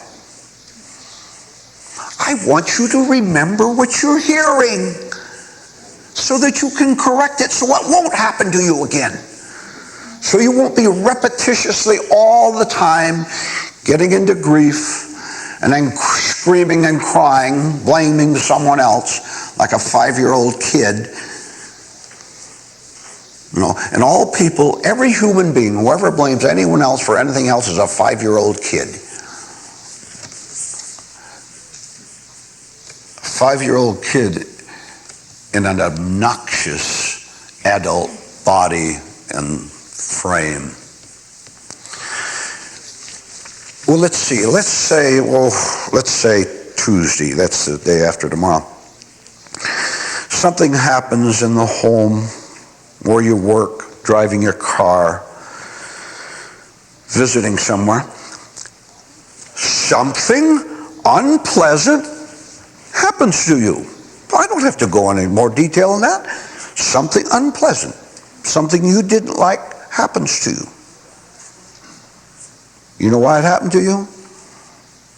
I want you to remember what you're hearing so that you can correct it so it won't happen to you again. So you won't be repetitiously all the time getting into grief and then screaming and crying, blaming someone else like a 5-year-old kid. You know, and all people, every human being, whoever blames anyone else for anything else is a 5-year-old kid. A 5-year-old kid in an obnoxious adult body and frame. Well, let's see. Let's say Tuesday. That's the day after tomorrow. Something happens in the home where you work, driving your car, visiting somewhere. Something unpleasant happens to you. I don't have to go into any more detail on that. Something unpleasant, something you didn't like happens to you. You know why it happened to you?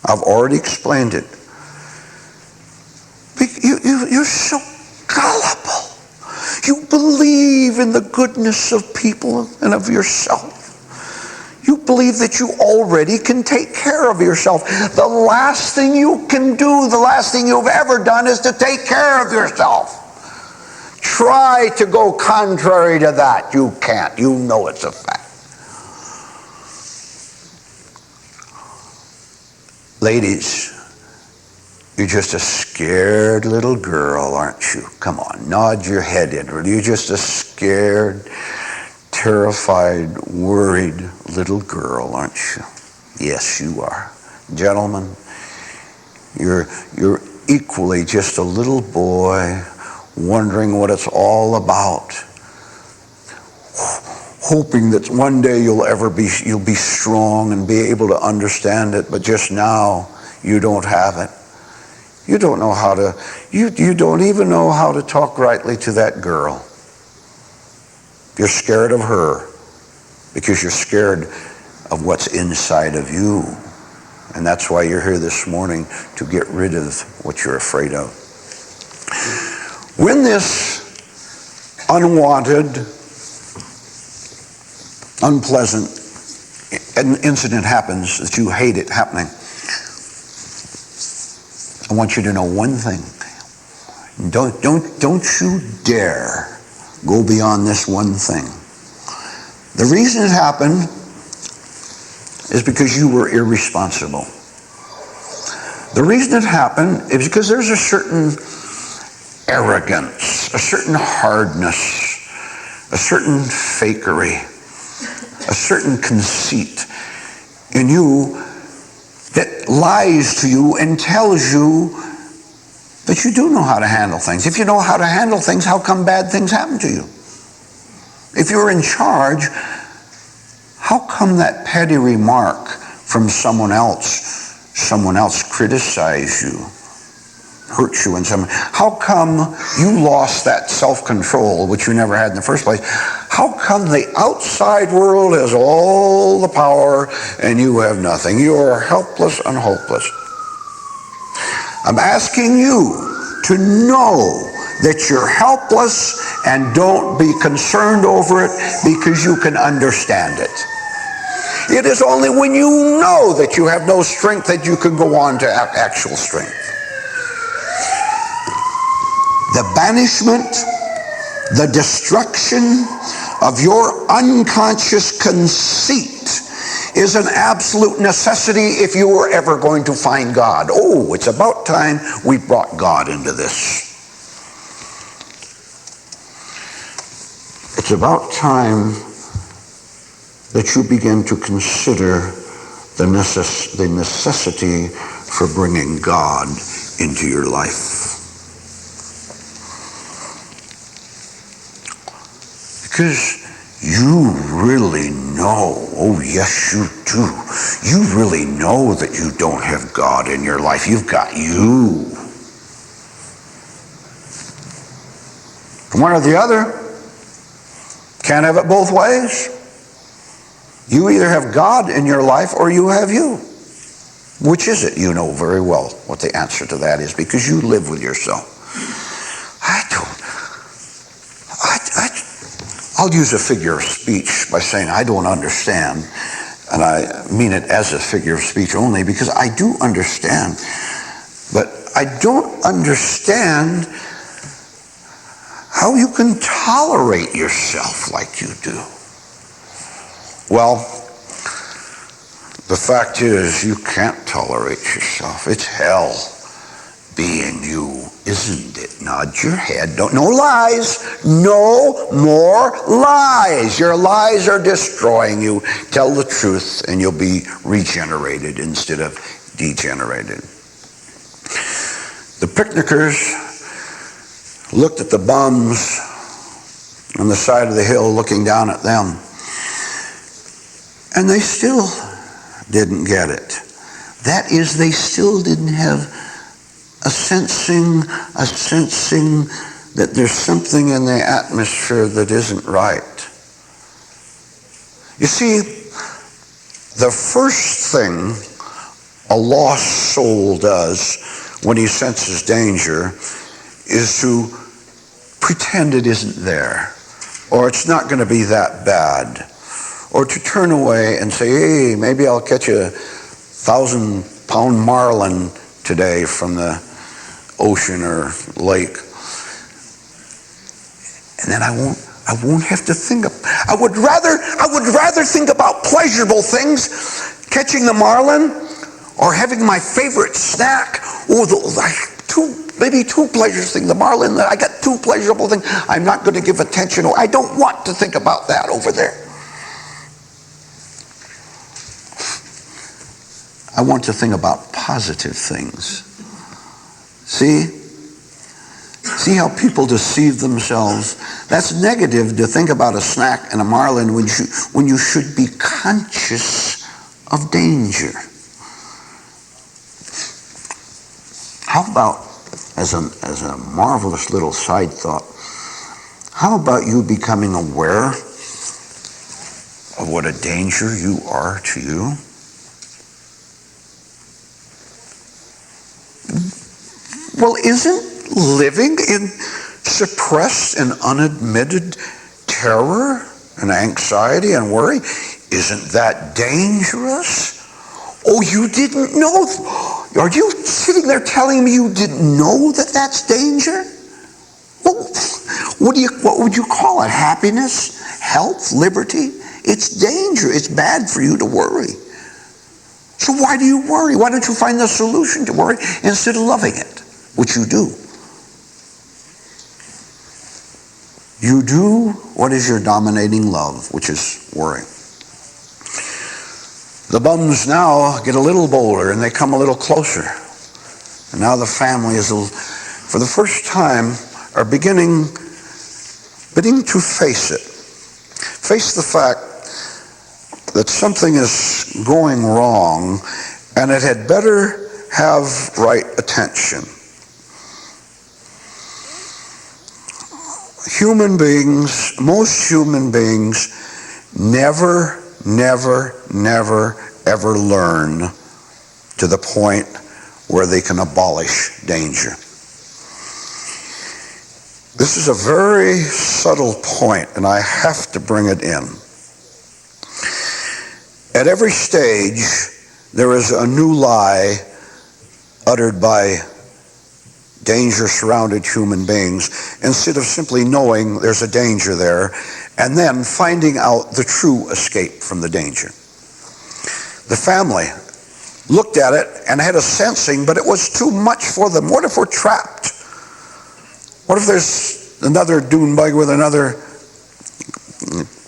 I've already explained it. You're so gullible. You believe in the goodness of people and of yourself. You believe that you already can take care of yourself. The last thing you can do, the last thing you've ever done is to take care of yourself. Try to go contrary to that. You can't. You know it's a fact. Ladies, you're just a scared little girl, aren't you? Come on, nod your head inward. You're just a scared, terrified, worried little girl, aren't you? Yes, you are. Gentlemen, you're equally just a little boy wondering what it's all about, hoping that one day you'll be strong and be able to understand it, but just now you don't have it. You don't know how to, you don't even know how to talk rightly to that girl. You're scared of her because you're scared of what's inside of you. And that's why you're here this morning, to get rid of what you're afraid of. When this unwanted, unpleasant incident happens that you hate it happening, I want you to know one thing. Don't you dare go beyond this one thing. The reason it happened is because you were irresponsible. The reason it happened is because there's a certain arrogance, a certain hardness, a certain fakery, a certain conceit in you that lies to you and tells you that you do know how to handle things. If you know how to handle things, how come bad things happen to you? If you're in charge, how come that petty remark from someone else criticized you, hurt you in some way? How come you lost that self-control, which you never had in the first place? How come the outside world has all the power and you have nothing? You are helpless and hopeless. I'm asking you to know that you're helpless, and don't be concerned over it because you can understand it. It is only when you know that you have no strength that you can go on to actual strength. The banishment, the destruction of your unconscious conceit is an absolute necessity if you were ever going to find God. Oh, it's about time we brought God into this. It's about time that you begin to consider the necessity for bringing God into your life. Because you really know, oh yes you do, you really know that you don't have God in your life. You've got you. One or the other. Can't have it both ways. You either have God in your life or you have you. Which is it? You know very well what the answer to that is because you live with yourself. I'll use a figure of speech by saying I don't understand, and I mean it as a figure of speech only because I do understand, but I don't understand how you can tolerate yourself like you do. Well, the fact is you can't tolerate yourself. It's hell being you, isn't it? Nod your head. No lies. No more lies. Your lies are destroying you. Tell the truth and you'll be regenerated instead of degenerated. The picnickers looked at the bums on the side of the hill looking down at them, and they still didn't get it. That is, they still didn't have a sensing that there's something in the atmosphere that isn't right. You see, the first thing a lost soul does when he senses danger is to pretend it isn't there, or it's not going to be that bad, or to turn away and say, hey, maybe I'll catch a 1,000-pound marlin today from the ocean or lake, and then I won't have to think of. I would rather think about pleasurable things, catching the marlin, or having my favorite snack. Maybe two pleasures things. The marlin, I got two pleasurable things. I'm not going to give attention. I don't want to think about that over there. I want to think about positive things. See how people deceive themselves? That's negative to think about a snack and a marlin when you should be conscious of danger. How about, as a marvelous little side thought, how about you becoming aware of what a danger you are to you? Well, isn't living in suppressed and unadmitted terror and anxiety and worry, isn't that dangerous? Oh, you didn't know? Are you sitting there telling me you didn't know that that's danger? Well, what would you call it? Happiness? Health? Liberty? It's danger. It's bad for you to worry. So why do you worry? Why don't you find the solution to worry instead of loving it, which you do? You do what is your dominating love, which is worry. The bums now get a little bolder and they come a little closer. And now the family is, for the first time, are beginning to face it. Face the fact that something is going wrong and it had better have right attention. Human beings, most human beings, never ever learn to the point where they can abolish danger. This is a very subtle point, and I have to bring it in. At every stage, there is a new lie uttered by danger-surrounded human beings, instead of simply knowing there's a danger there and then finding out the true escape from the danger. The family looked at it and had a sensing, but it was too much for them. What if we're trapped? What if there's another dune bug with another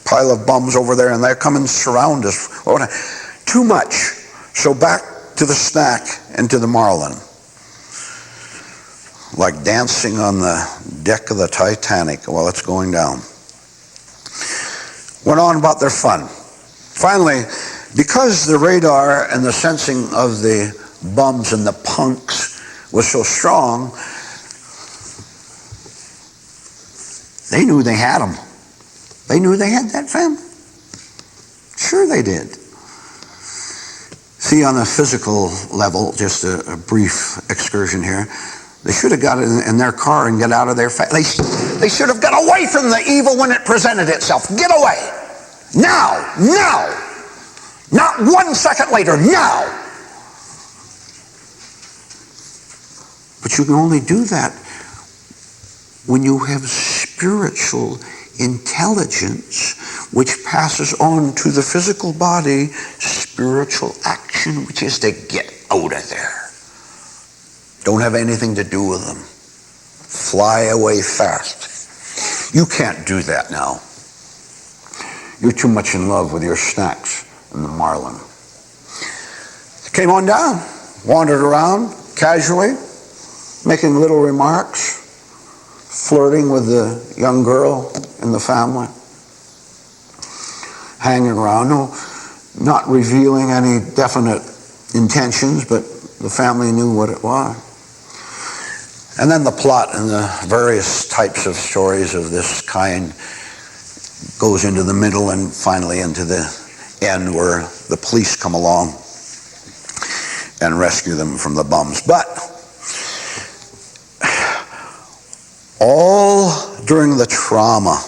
pile of bums over there and they come and surround us? Too much. So back to the snack and to the marlin. Like dancing on the deck of the Titanic while it's going down. Went on about their fun. Finally, because the radar and the sensing of the bums and the punks was so strong, they knew they had them. They knew they had that family. Sure they did. See, on a physical level, just a brief excursion here, they should have got in their car and get out of their they should have got away from the evil when it presented itself. Get away. Now. Now. Not 1 second later. Now. But you can only do that when you have spiritual intelligence which passes on to the physical body spiritual action, which is to get out of there. Don't have anything to do with them. Fly away fast. You can't do that now. You're too much in love with your snacks and the marlin. Came on down, wandered around casually, making little remarks, flirting with the young girl in the family, hanging around, not revealing any definite intentions, but the family knew what it was. And then the plot and the various types of stories of this kind goes into the middle and finally into the end where the police come along and rescue them from the bums. But all during the trauma,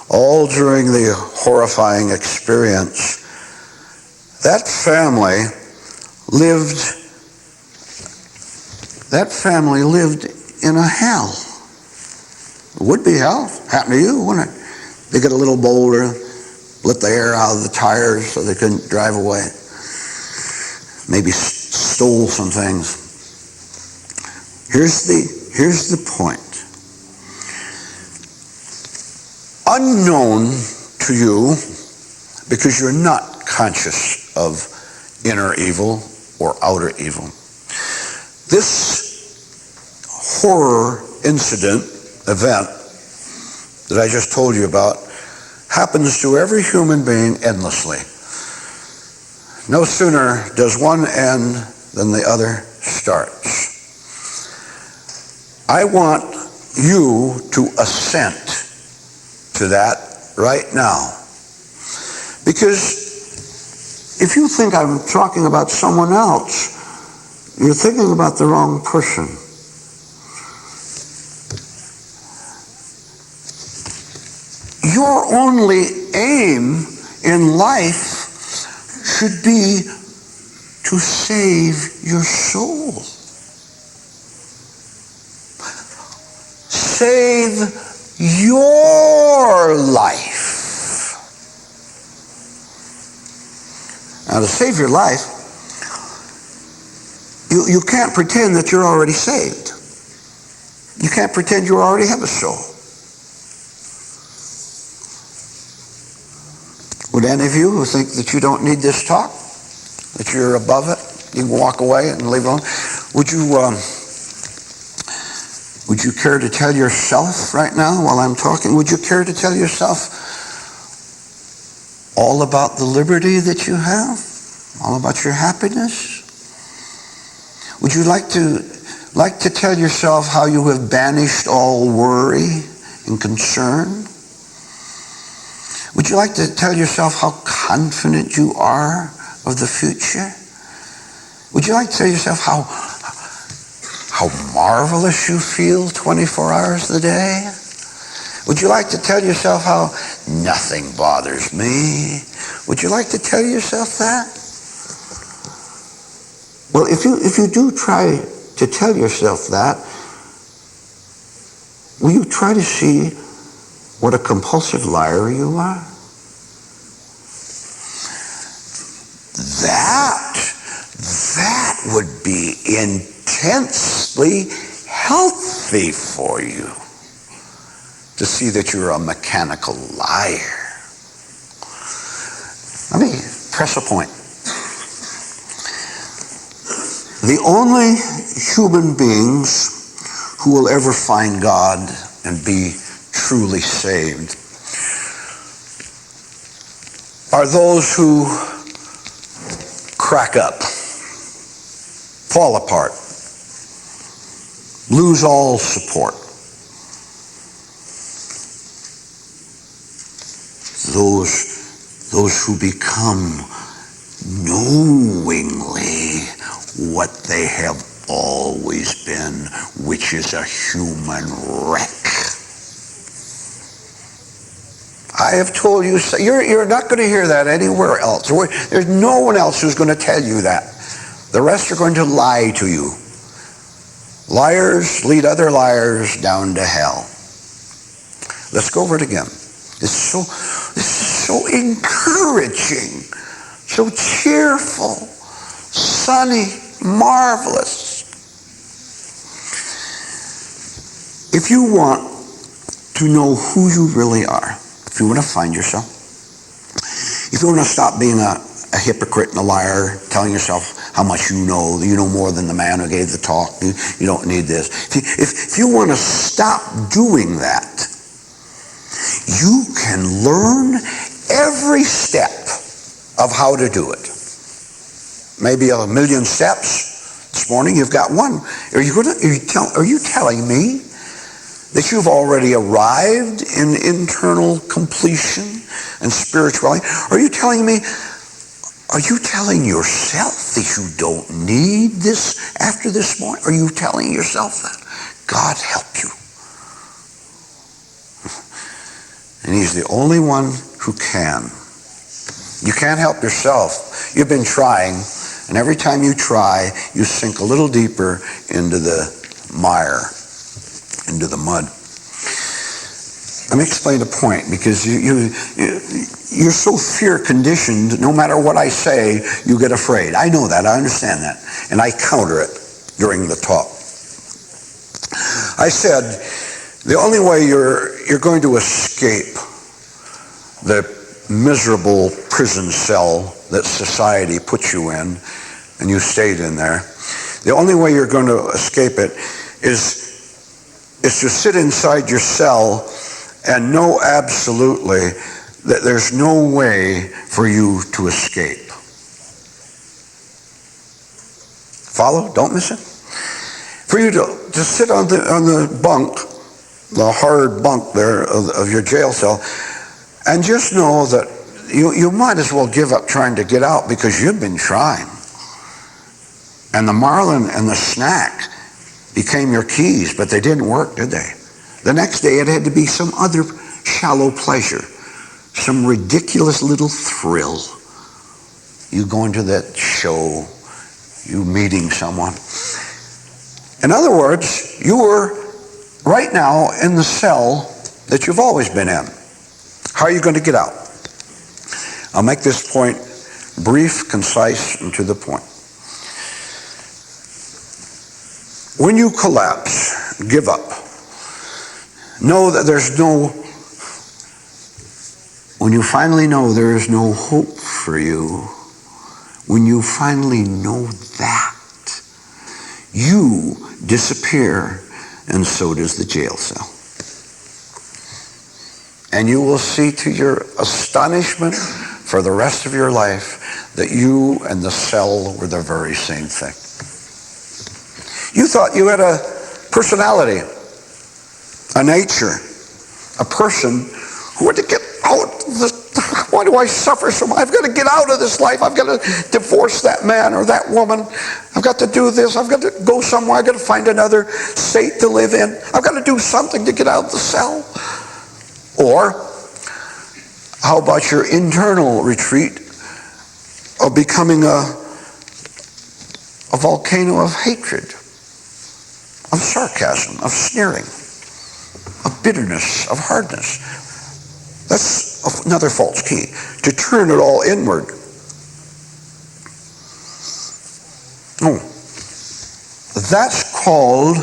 all during the horrifying experience, that family lived in a hell. It would be hell. Happened to you, wouldn't it? They get a little boulder, let the air out of the tires so they couldn't drive away. Maybe stole some things. Here's the point. Unknown to you, because you're not conscious of inner evil or outer evil, this horror incident, event that I just told you about happens to every human being endlessly. No sooner does one end than the other starts. I want you to assent to that right now. Because if you think I'm talking about someone else, you're thinking about the wrong person. Your only aim in life should be to save your soul. Save your life. Now, to save your life, you can't pretend that you're already saved. You can't pretend you already have a soul. Would any of you who think that you don't need this talk, that you're above it, you can walk away and leave it alone, would you care to tell yourself right now while I'm talking, would you care to tell yourself all about the liberty that you have, all about your happiness? Would you like to tell yourself how you have banished all worry and concern? Would you like to tell yourself how confident you are of the future? Would you like to tell yourself how marvelous you feel 24 hours a day? Would you like to tell yourself how nothing bothers me? Would you like to tell yourself that? Well, if you do try to tell yourself that, will you try to see what a compulsive liar you are? That would be intensely healthy for you, to see that you're a mechanical liar. Let me press a point. The only human beings who will ever find God and be truly saved are those who crack up, fall apart, lose all support. Those who become knowingly what they have always been, which is a human wreck. I have told you, you're not going to hear that anywhere else. There's no one else who's going to tell you that. The rest are going to lie to you. Liars lead other liars down to hell. Let's go over it again. This is so encouraging, so cheerful, sunny, marvelous. If you want to know who you really are, if you want to find yourself, if you want to stop being a hypocrite and a liar, telling yourself how much you know more than the man who gave the talk, you don't need this. If you want to stop doing that, you can learn every step of how to do it. Maybe 1,000,000 steps. This morning you've got one. Are you telling me that you've already arrived in internal completion and spirituality? Are you telling yourself that you don't need this after this morning? Are you telling yourself that? God help you. And he's the only one who can. You can't help yourself. You've been trying, and every time you try, you sink a little deeper into the mire, into the mud. Let me explain the point, because you're so fear conditioned, no matter what I say, you get afraid. I know that, I understand that, and I counter it during the talk. I said, the only way you're going to escape the miserable prison cell that society puts you in, and you stayed in there, the only way you're going to escape it is to sit inside your cell and know absolutely that there's no way for you to escape. Follow? Don't miss it. For you to sit on the bunk, the hard bunk there of your jail cell, and just know that you might as well give up trying to get out, because you've been trying. And the marlin and the snack became your keys, but they didn't work, did they? The next day it had to be some other shallow pleasure, some ridiculous little thrill. You going to that show, you meeting someone. In other words, you were right now in the cell that you've always been in. How are you going to get out? I'll make this point brief, concise, and to the point. When you collapse, give up. Know that when you finally know there is no hope for you, when you finally know that, you disappear, and so does the jail cell. And you will see to your astonishment for the rest of your life that you and the cell were the very same thing. You thought you had a personality, a nature, a person who had to get out of this. Why do I suffer so much? I've got to get out of this life. I've got to divorce that man or that woman. I've got to do this. I've got to go somewhere. I've got to find another state to live in. I've got to do something to get out of the cell. Or how about your internal retreat of becoming a volcano of hatred, of sarcasm, of sneering, of bitterness, of hardness? That's another false key, to turn it all inward. Oh, that's called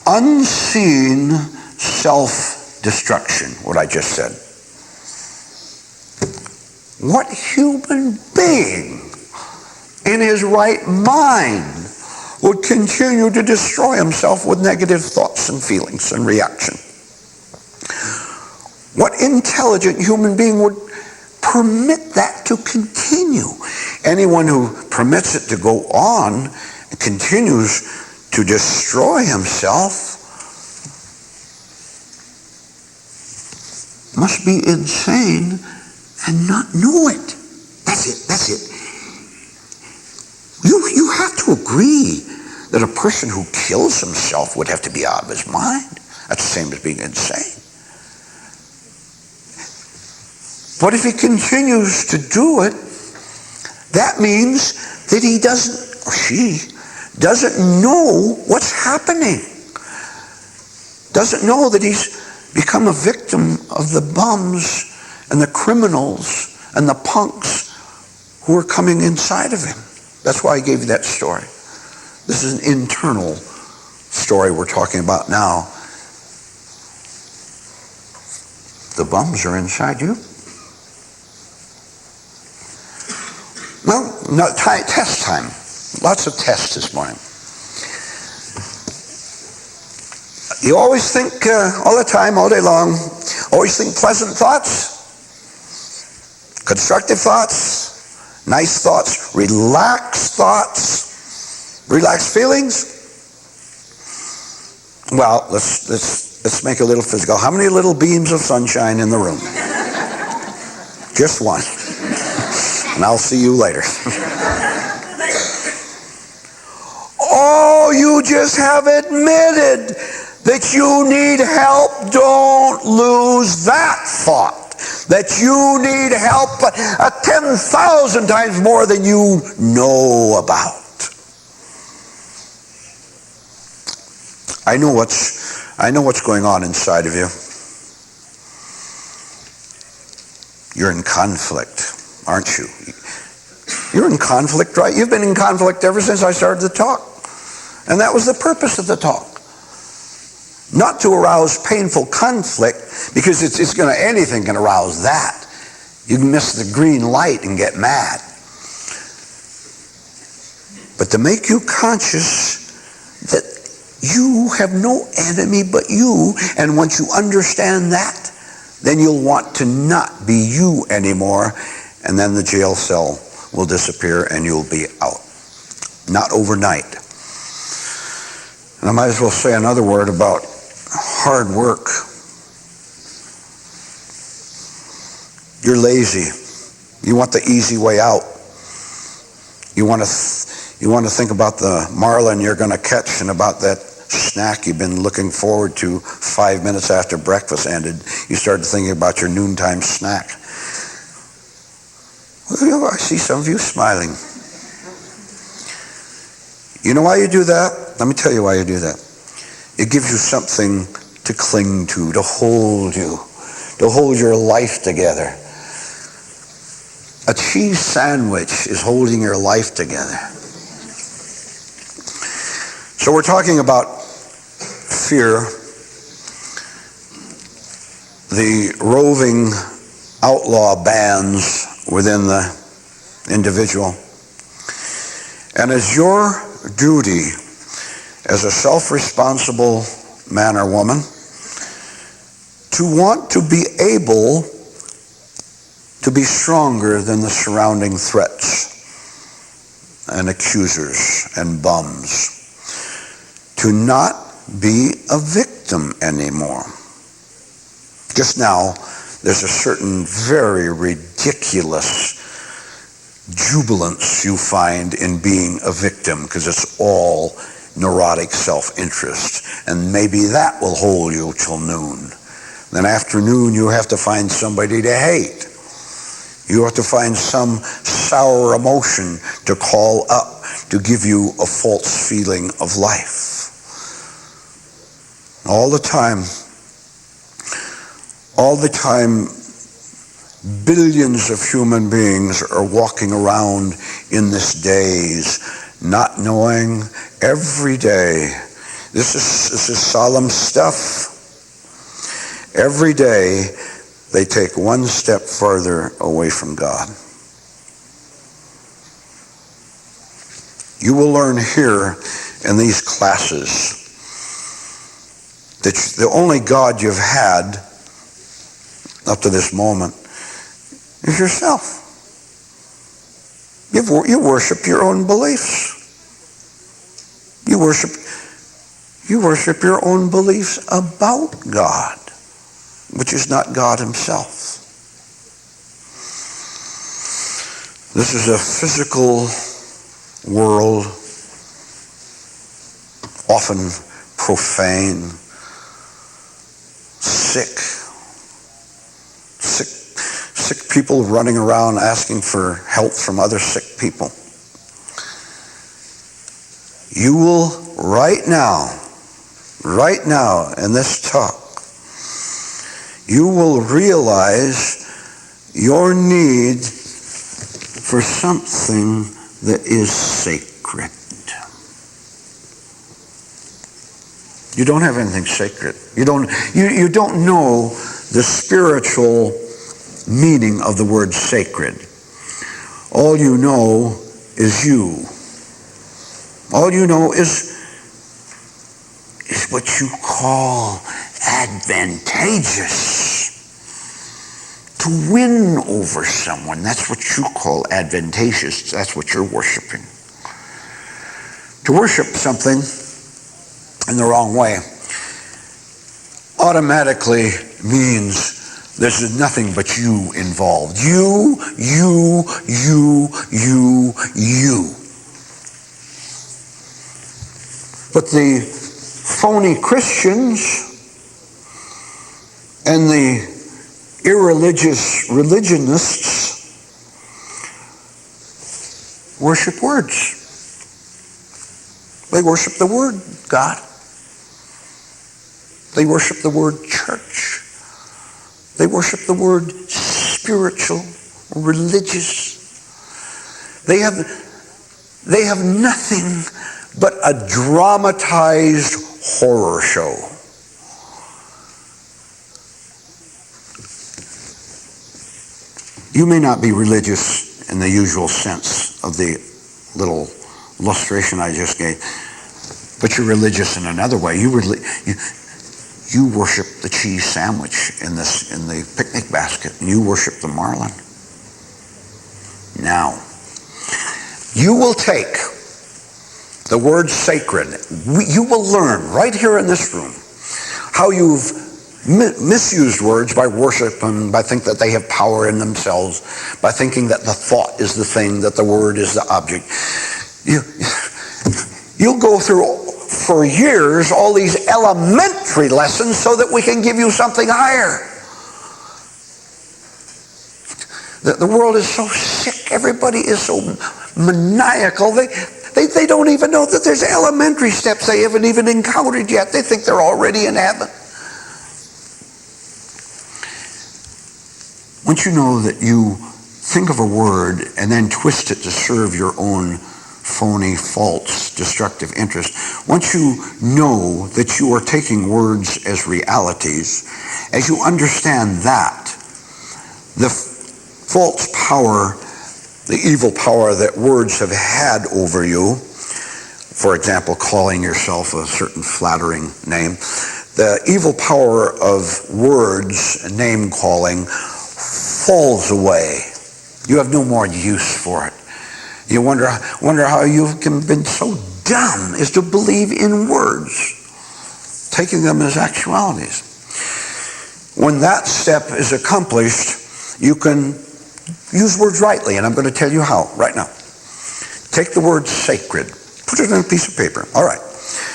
unseen self-destruction, what I just said. What human being in his right mind would continue to destroy himself with negative thoughts and feelings and reaction? What intelligent human being would permit that to continue? Anyone who permits it to go on and continues to destroy himself must be insane and not know it. That's it. You have to agree that a person who kills himself would have to be out of his mind. That's the same as being insane. But if he continues to do it, that means that he doesn't, or she doesn't know what's happening. Doesn't know that he's become a victim of the bums and the criminals and the punks who are coming inside of him. That's why I gave you that story. This is an internal story we're talking about now. The bums are inside you. Well, no, test time. Lots of tests this morning. You always think all the time, all day long, always think pleasant thoughts, constructive thoughts, nice thoughts, relaxed feelings. Well, let's make a little physical. How many little beams of sunshine in the room? Just one. And I'll see you later. Oh, you just have admitted that you need help. Don't lose that thought. That you need help 10,000 times more than you know about. I know what's going on inside of you. You're in conflict, aren't you? You're in conflict, right? You've been in conflict ever since I started the talk. And that was the purpose of the talk. Not to arouse painful conflict, because anything can arouse that. You can miss the green light and get mad. But to make you conscious that you have no enemy but you, and once you understand that, then you'll want to not be you anymore, and then the jail cell will disappear and you'll be out. Not overnight. And I might as well say another word about hard work. You're lazy. You want the easy way out. You want to think about the marlin you're going to catch and about that snack you've been looking forward to 5 minutes after breakfast ended. You started thinking about your noontime snack. Well, I see some of you smiling. You know why you do that? Let me tell you why you do that. It gives you something to cling to hold you, to hold your life together. A cheese sandwich is holding your life together. So we're talking about fear, the roving outlaw bands within the individual. And as your duty as a self-responsible man or woman to want to be able to be stronger than the surrounding threats and accusers and bums, to not be a victim anymore. Just now, there's a certain very ridiculous jubilance you find in being a victim, because it's all neurotic self-interest, and maybe that will hold you till noon. Then afternoon, you have to find somebody to hate. You have to find some sour emotion to call up to give you a false feeling of life. All the time, billions of human beings are walking around in this daze, not knowing every day. This is solemn stuff. Every day they take one step further away from God. You will learn here in these classes that the only God you've had up to this moment is yourself. You worship your own beliefs. You worship your own beliefs about God, which is not God himself. This is a physical world, often profane, sick people running around asking for help from other sick people. You will right now in this talk, you will realize your need for something that is sacred. You don't have anything sacred. You don't know the spiritual meaning of the word sacred. All you know is you. All you know is what you call advantageous. To win over someone, that's what you call advantageous. That's what you're worshiping. To worship something in the wrong way automatically means there's nothing but you involved. You. But the phony Christians and the irreligious religionists worship words. They worship the word God. They worship the word church. They worship the word spiritual, religious. They have nothing but a dramatized horror show. You may not be religious in the usual sense of the little illustration I just gave, but you're religious in another way. You worship the cheese sandwich in the picnic basket, and you worship the marlin. Now, you will take the word sacred. You will learn right here in this room how you've misused words by worshiping, by thinking that they have power in themselves, by thinking that the thought is the thing, that the word is the object. You'll go through for years all these elementary lessons so that we can give you something higher. The world is so sick. Everybody is so maniacal. They don't even know that there's elementary steps they haven't even encountered yet. They think they're already in heaven. Once you know that you think of a word and then twist it to serve your own phony, false, destructive interest, once you know that you are taking words as realities, as you understand that, the false power, the evil power that words have had over you, for example, calling yourself a certain flattering name, the evil power of words, name calling, falls away. You have no more use for it. You wonder how you've been so dumb as to believe in words, taking them as actualities. When that step is accomplished, you can use words rightly, and I'm going to tell you how right now. Take the word sacred, put it on a piece of paper. All right.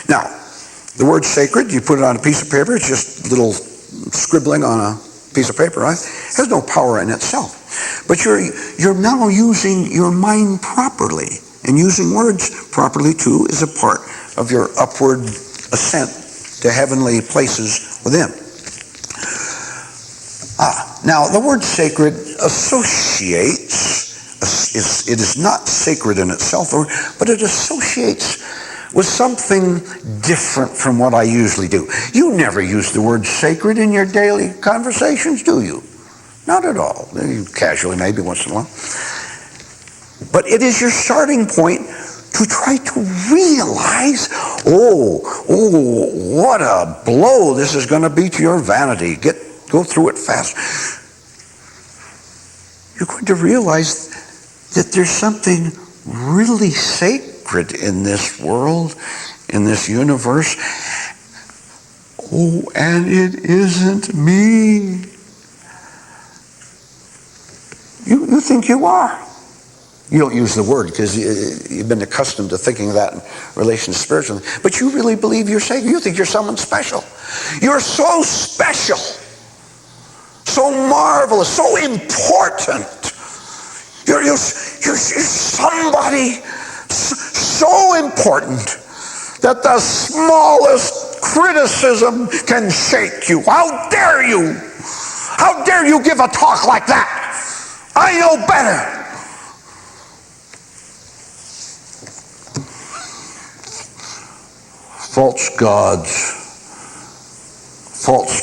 Now, the word sacred, you put it on a piece of paper. It's just little scribbling on a piece of paper, right? Has no power in itself. But you're now using your mind properly, and using words properly too is a part of your upward ascent to heavenly places within. Now the word sacred associates, it is not sacred in itself, but it associates with something different from what I usually do. You never use the word sacred in your daily conversations, do you? Not at all. Casually, maybe once in a while. But it is your starting point to try to realize, what a blow this is going to be to your vanity. Go through it fast. You're going to realize that there's something really sacred in this world, in this universe. And it isn't me. You think you are. You don't use the word because you've been accustomed to thinking of that in relation to spiritual. But you really believe you're sacred. You think you're someone special. You're so special, so marvelous, so important. You're somebody so important that the smallest criticism can shake you. How dare you? How dare you give a talk like that? I know better. False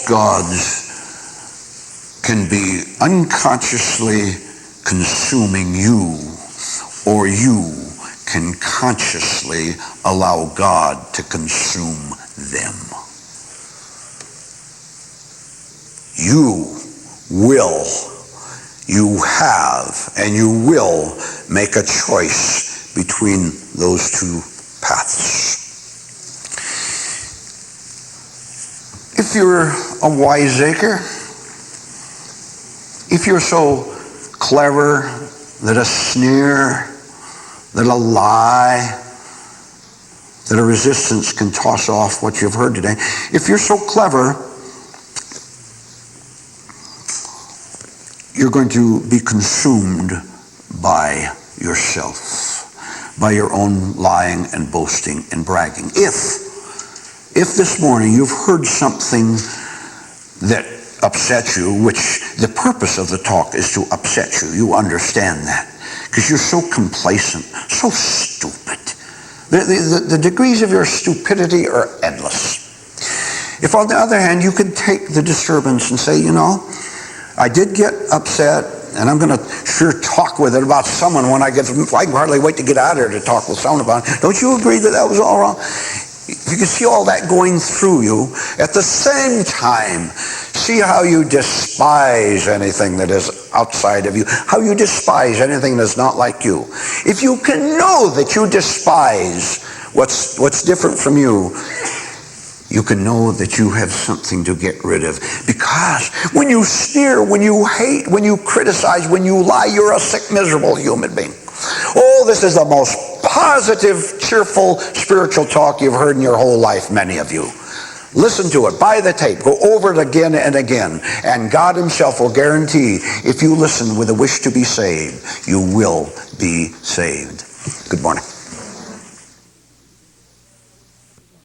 gods can be unconsciously consuming you, or you can consciously allow God to consume them. You have, and you will make a choice between those two paths. If you're a wiseacre, if you're so clever that a sneer, that a lie, that a resistance can toss off what you've heard today, if you're so clever, you're going to be consumed by yourself, by your own lying and boasting and bragging. If this morning you've heard something that upset you, which the purpose of the talk is to upset you, you understand that, because you're so complacent, so stupid. The degrees of your stupidity are endless. If on the other hand you can take the disturbance and say, I did get upset, and I'm going to sure talk with it about someone when I can hardly wait to get out of here to talk with someone about it. Don't you agree that was all wrong? You can see all that going through you. At the same time, see how you despise anything that is outside of you, how you despise anything that's not like you. If you can know that you despise what's different from you, you can know that you have something to get rid of. Because when you sneer, when you hate, when you criticize, when you lie, you're a sick, miserable human being. Oh, this is the most positive, cheerful, spiritual talk you've heard in your whole life, many of you. Listen to it. Buy the tape. Go over it again and again. And God himself will guarantee, if you listen with a wish to be saved, you will be saved. Good morning.